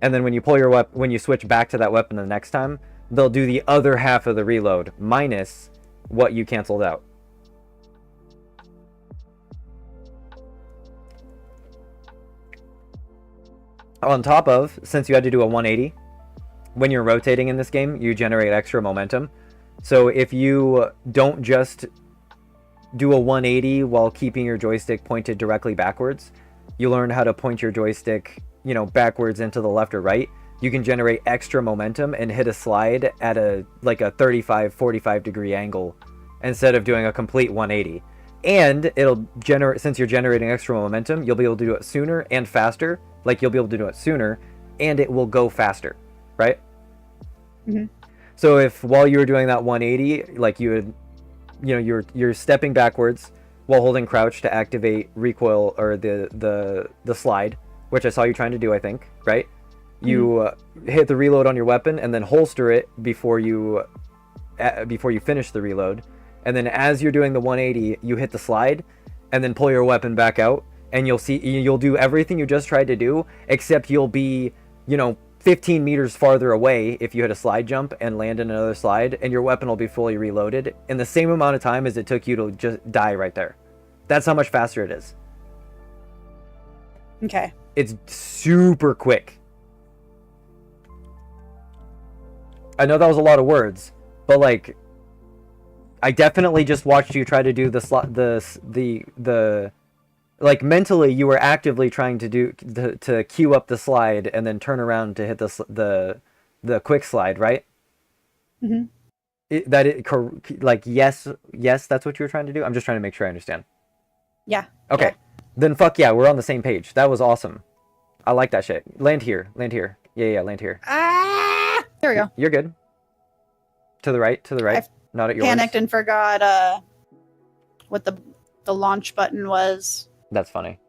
And then when you pull when you switch back to that weapon the next time, they'll do the other half of the reload minus what you canceled out. On top of, since you had to do a 180, when you're rotating in this game, you generate extra momentum. So if you don't just do a 180 while keeping your joystick pointed directly backwards, you learn how to point your joystick, backwards into the left or right. You can generate extra momentum and hit a slide at a 35, 45 degree angle instead of doing a complete 180. And it'll generate, since you're generating extra momentum, you'll be able to do it sooner and faster. Like you'll be able to do it sooner and it will go faster, right? So if while you were doing that 180, like you would, you're stepping backwards while holding crouch to activate recoil or the slide, which I saw you trying to do, I think, right? You hit the reload on your weapon and then holster it before you finish the reload. And then as you're doing the 180, you hit the slide and then pull your weapon back out, and you'll do everything you just tried to do, except you'll be, 15 meters farther away if you hit a slide jump and land in another slide, and your weapon will be fully reloaded in the same amount of time as it took you to just die right there. That's how much faster it is. Okay. It's super quick. I know that was a lot of words, but like, I definitely just watched you try to do like mentally you were actively trying to queue up the slide and then turn around to hit the quick slide, right? Mm-hmm. Yes, that's what you were trying to do. I'm just trying to make sure I understand. Yeah. Okay. Yeah. Then fuck yeah, we're on the same page. That was awesome. I like that shit. Land here. Yeah, land here. Ah! There we go. You're good. To the right. I've Not at yours. panicked and forgot what the launch button was. That's funny.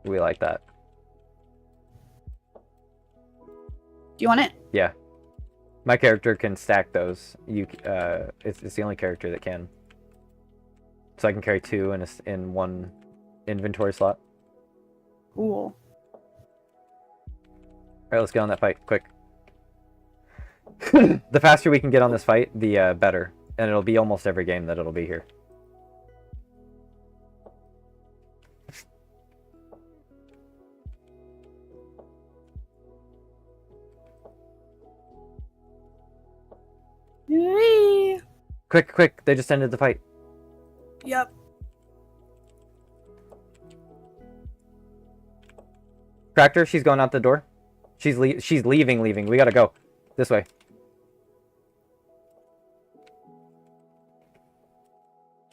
We like that. Do you want it? Yeah. My character can stack those. It's the only character that can. So I can carry 2 in one inventory slot. Cool. Alright, let's get on that fight, quick. The faster we can get on this fight, the better. And it'll be almost every game that it'll be here. Whee! Quick, they just ended the fight. Yep. Tractor, she's going out the door. She's leaving. We gotta go. This way.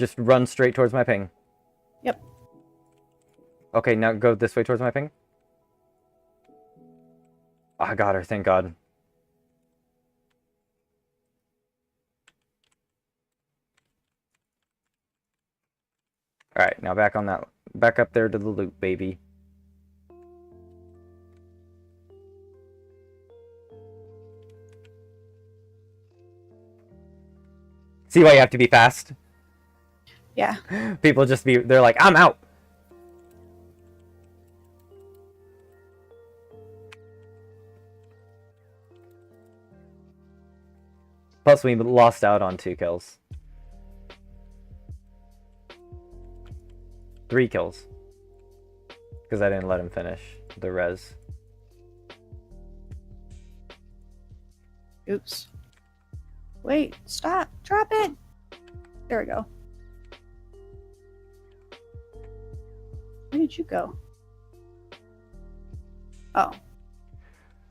Just run straight towards my ping. Yep. Okay, now go this way towards my ping. Oh, I got her, thank God. Alright, now back up there to the loop, baby. See why you have to be fast? Yeah. People they're like, I'm out. Plus, we lost out on 2 kills. 3 kills. Because I didn't let him finish the res. Oops. Wait, stop. Drop it. There we go. Where did you go? Oh.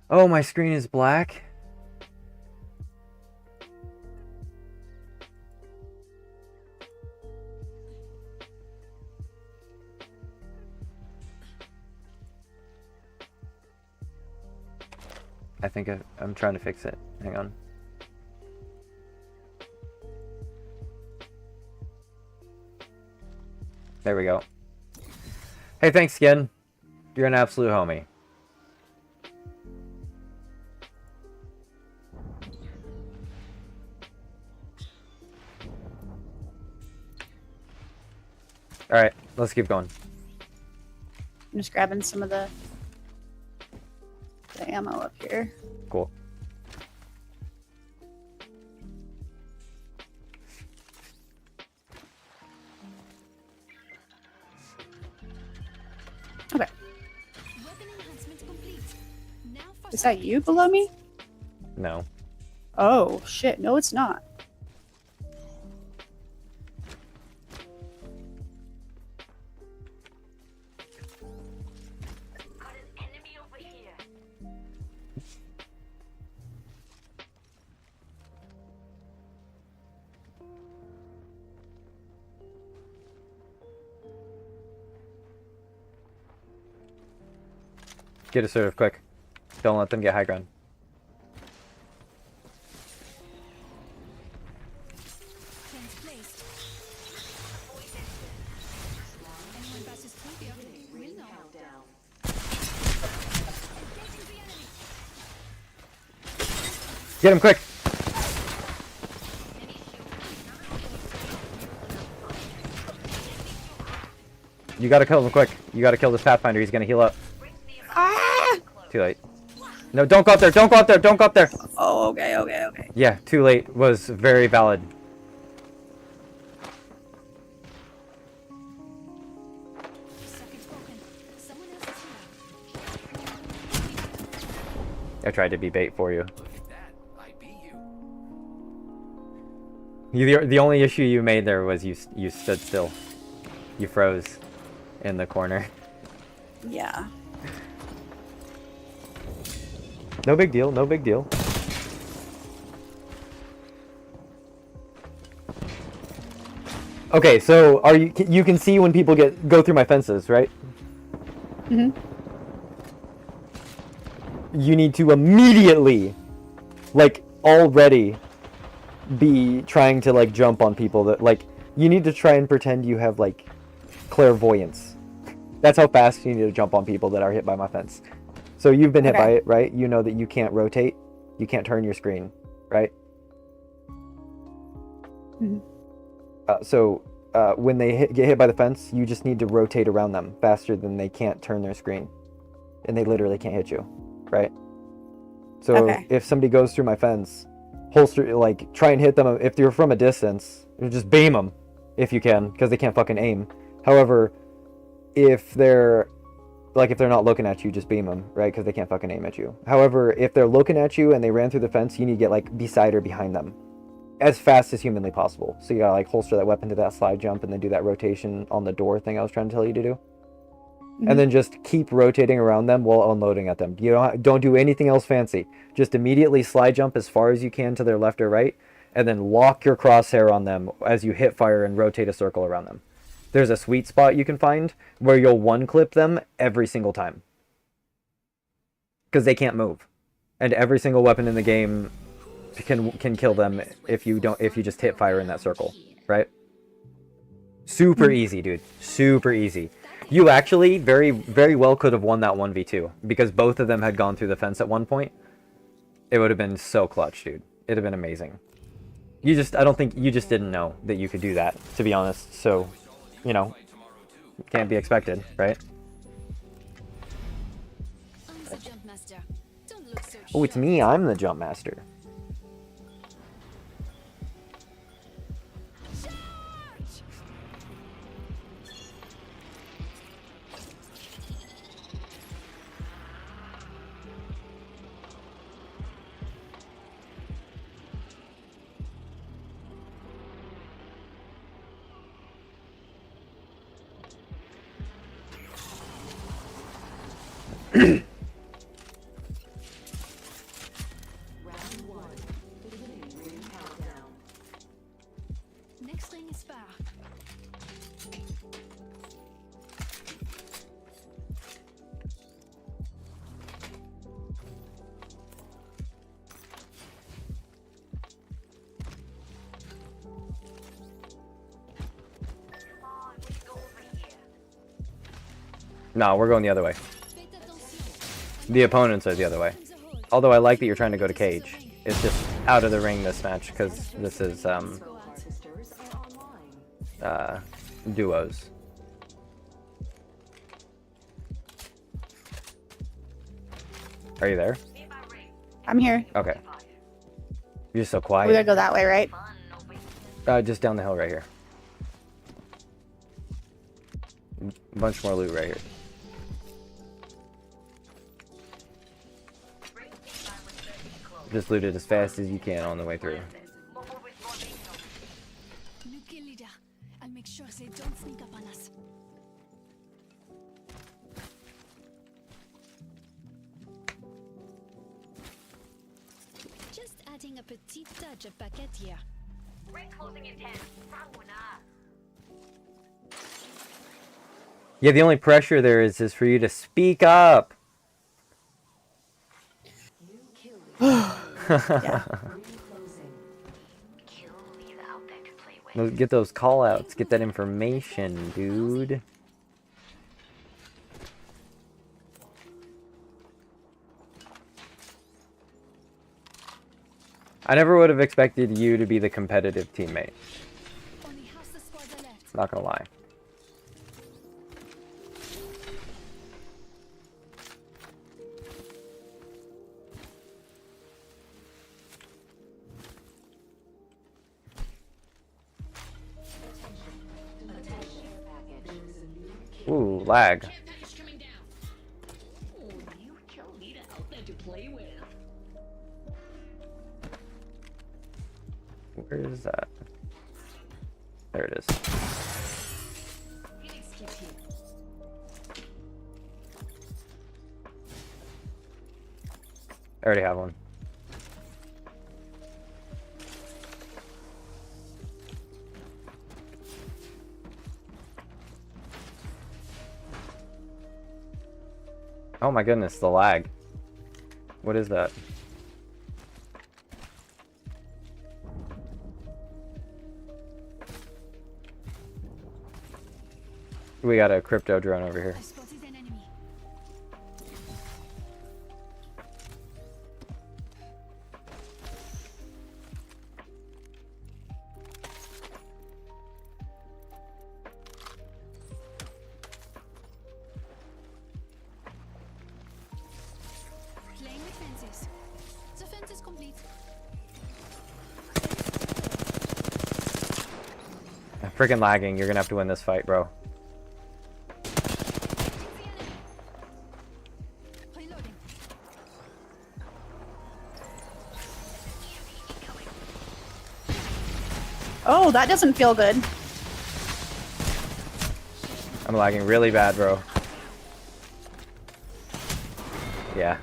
Oh, my screen is black? I think I'm trying to fix it. Hang on. There we go. Hey, thanks, Skin. You're an absolute homie. Alright, let's keep going. I'm just grabbing some of the ammo up here. Cool. Okay. Is that you below me? No. Oh, shit. No, it's not. Get assertive quick. Don't let them get high ground. Get him quick! You gotta kill him quick. You gotta kill this Pathfinder. He's gonna heal up. Ah! Too late. No, don't go up there. Don't go up there. Don't go up there. Oh, okay. Yeah, too late was very valid. I tried to be bait for you. The only issue you made there was you stood still. You froze in the corner. Yeah. No big deal, no big deal. Okay, so you can see when people go through my fences, right? Mhm. You need to immediately, like, already be trying to, like, jump on people that, like, you need to try and pretend you have, like, clairvoyance. That's how fast you need to jump on people that are hit by my fence. So you've been hit by it, right? You know that you can't rotate, you can't turn your screen, right? Mhm. When they get hit by the fence, you just need to rotate around them faster than they can't turn their screen. And they literally can't hit you, right? So if somebody goes through my fence, holster, like, try and hit them. If you're from a distance, just beam them if you can, because they can't fucking aim. However, if they're not looking at you, just beam them, right? Because they can't fucking aim at you. However, if they're looking at you and they ran through the fence, you need to get, like, beside or behind them as fast as humanly possible. So you gotta, like, holster that weapon to that slide jump and then do that rotation on the door thing I was trying to tell you to do. Mm-hmm. And then just keep rotating around them while unloading at them. You don't do anything else fancy. Just immediately slide jump as far as you can to their left or right, and then lock your crosshair on them as you hit fire and rotate a circle around them. There's a sweet spot you can find where you'll one-clip them every single time. Because they can't move. And every single weapon in the game can kill them if you just hit fire in that circle, right? Super easy, dude. Super easy. You actually very, very well could have won that 1v2 because both of them had gone through the fence at one point. It would have been so clutch, dude. It'd have been amazing. I don't think you just didn't know that you could do that, to be honest. So, you know, can't be expected, right? Oh, it's me. I'm the jump master. Next ring is far. No, we're going the other way. The opponents are the other way. Although I like that you're trying to go to cage. It's just out of the ring this match because this is duos. Are you there? I'm here. Okay. You're so We quiet. gotta go that way, right? Just down the hill right here. A bunch more loot right here. Just loot it as fast as you can on the way through. New kill leader. I'll make sure they don't sneak up on us. Just adding a petite touch of packet here. Ring closing in 10. Yeah, the only pressure there is for you to speak up. Yeah. Get those call outs, get that information, dude. I never would have expected you to be the competitive teammate. Only half the squads are left. Not gonna lie. Ooh, lag. Where is that? There it is. I already have one. Oh my goodness, the lag. What is that? We got a crypto drone over here. I spotted an enemy. Playing with fences. The fence is complete. Freaking lagging. You're gonna have to win this fight, bro. Reloading. Oh, that doesn't feel good. I'm lagging really bad, bro. Yeah.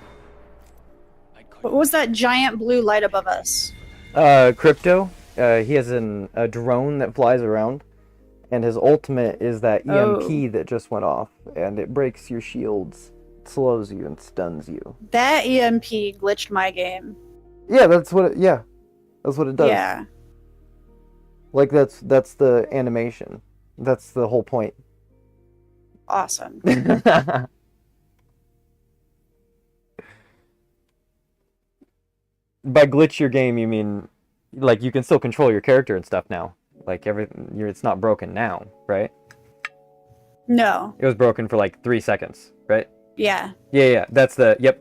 What was that giant blue light above us? Crypto. He has a drone that flies around, and his ultimate is that EMP that just went off, and it breaks your shields, slows you, and stuns you. That EMP glitched my game. Yeah, that's what it does. Yeah. Like that's the animation. That's the whole point. Awesome. By glitch your game, you mean like you can still control your character and stuff now. Like everything, it's not broken now, right? No. It was broken for like 3 seconds, right? Yeah. Yeah. That's the yep.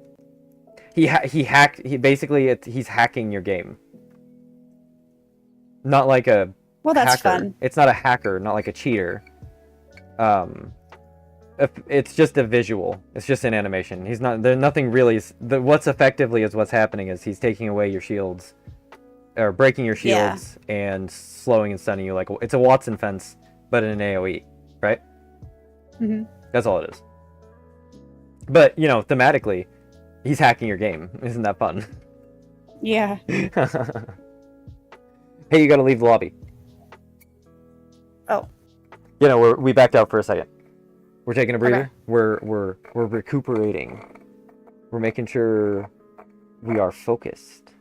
He hacked. He's hacking your game. Not like a Well, that's hacker. fun. It's not a hacker, not like a cheater. It's just a visual. It's just an animation. He's not. There's nothing really. What's effectively is what's happening is he's taking away your shields, or breaking your shields and slowing and stunning you. Like it's a Wattson fence, but in an AOE, right? Mm-hmm. That's all it is. But you know, thematically, he's hacking your game. Isn't that fun? Yeah. Hey, you gotta leave the lobby. Oh. You know, we backed out for a second. We're taking a breather. Okay. We're recuperating. We're making sure we are focused.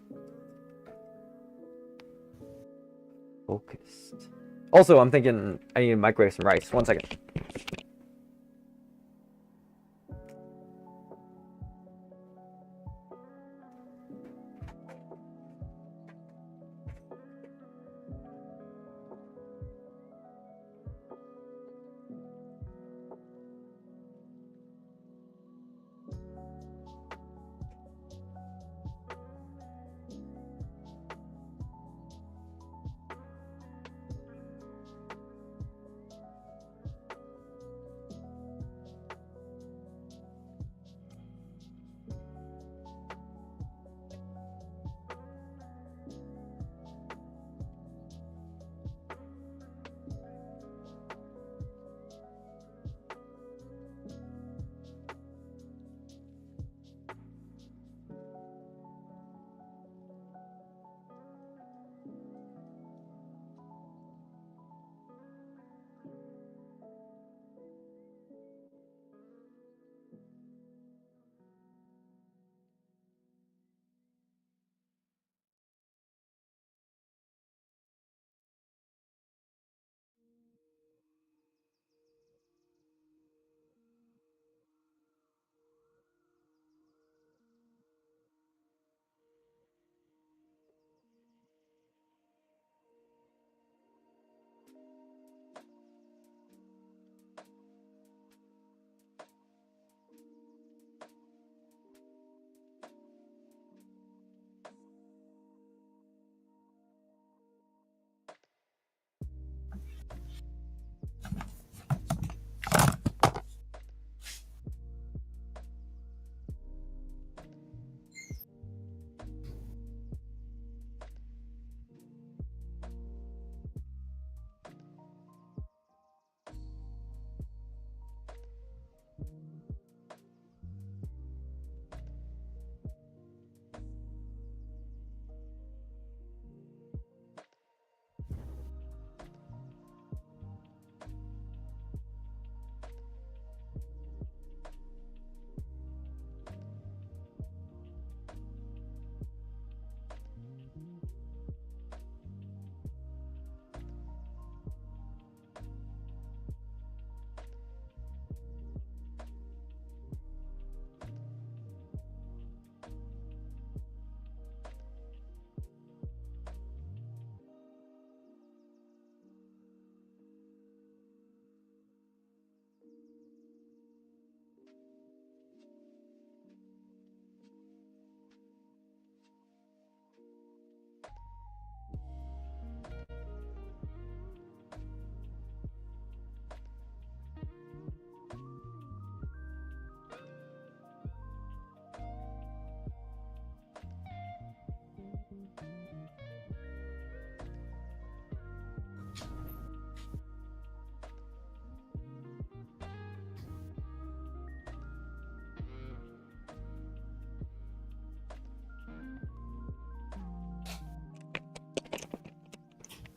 Focused. Also, I'm thinking I need to microwave some rice. 1 second.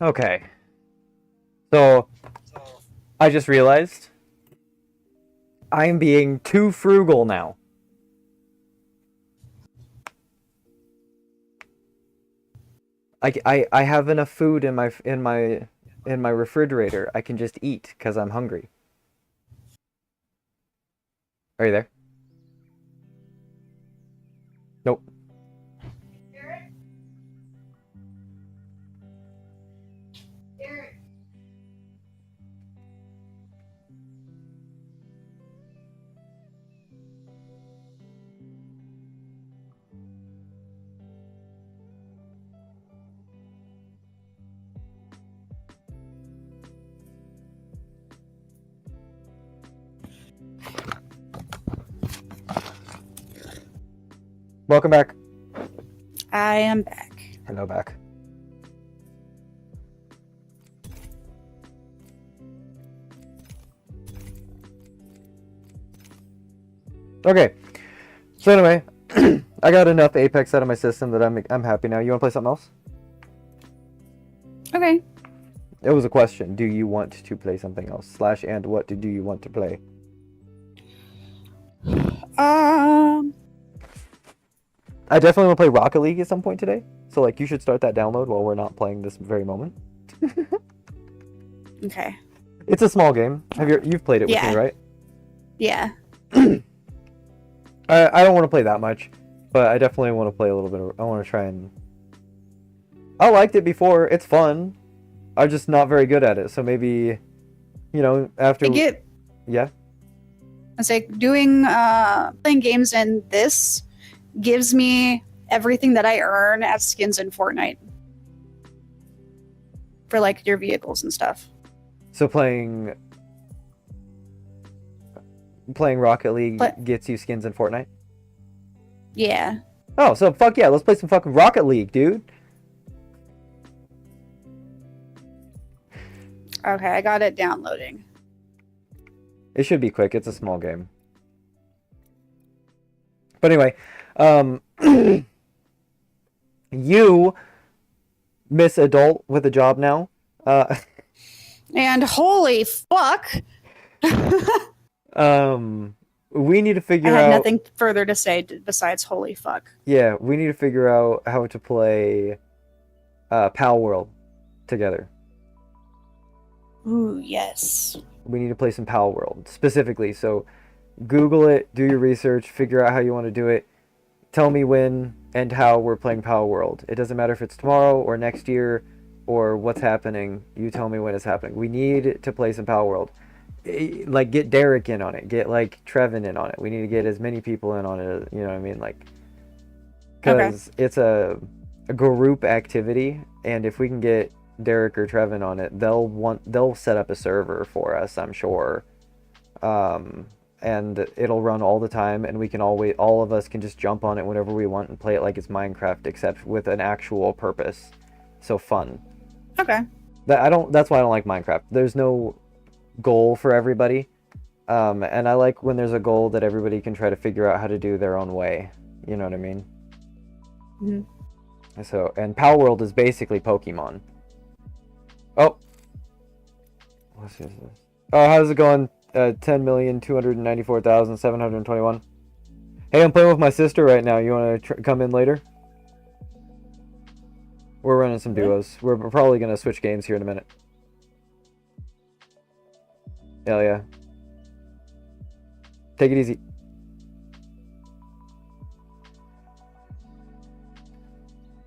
Okay. So, I just realized I'm being too frugal now. I have enough food in my refrigerator. I can just eat because I'm hungry. Are you there? Nope. Welcome back. I am back. Hello back. Okay. So anyway, I got enough Apex out of my system that I'm happy now. You want to play something else? Okay. It was a question. Do you want to play something else? / and what do you want to play? I definitely want to play Rocket League at some point today. So like you should start that download while we're not playing this very moment. Okay. It's a small game. You've played it with me, right? Yeah. I don't want to play that much, but I definitely want to play a little bit. I want to try and. I liked it before. It's fun. I'm just not very good at it. So maybe, after. Yeah. I say playing games in this gives me everything that I earn as skins in Fortnite for like your vehicles and stuff. So playing Rocket League gets you skins in Fortnite? Yeah. Oh, so fuck yeah, let's play some fucking Rocket League, dude. Okay, I got it downloading. It should be quick. It's a small game. But anyway, you, Miss Adult with a job now. And holy fuck! We need to figure out. I had nothing further to say besides holy fuck. Yeah, we need to figure out how to play Pal World together. Ooh, yes. We need to play some Pal World specifically. So Google it, do your research, figure out how you want to do it. Tell me when and how we're playing Pal World. It doesn't matter if it's tomorrow or next year or what's happening. You tell me when it's happening. We need to play some Pal World. Like, get Derek in on it. Get, like, Trevin in on it. We need to get as many people in on it, you know what I mean? Like, because it's a group activity, and if we can get Derek or Trevin on it, they'll set up a server for us, I'm sure. And it'll run all the time, and we can all of us can just jump on it whenever we want and play it like it's Minecraft, except with an actual purpose. So fun. Okay. That's why I don't like Minecraft. There's no goal for everybody. And I like when there's a goal that everybody can try to figure out how to do their own way. You know what I mean? Mm-hmm. So, and Pal World is basically Pokemon. Oh. What's this? Oh, how's it going? 10,294,721. Hey, I'm playing with my sister right now. You want to come in later? We're running some duos. We're probably going to switch games here in a minute. Hell yeah. Take it easy.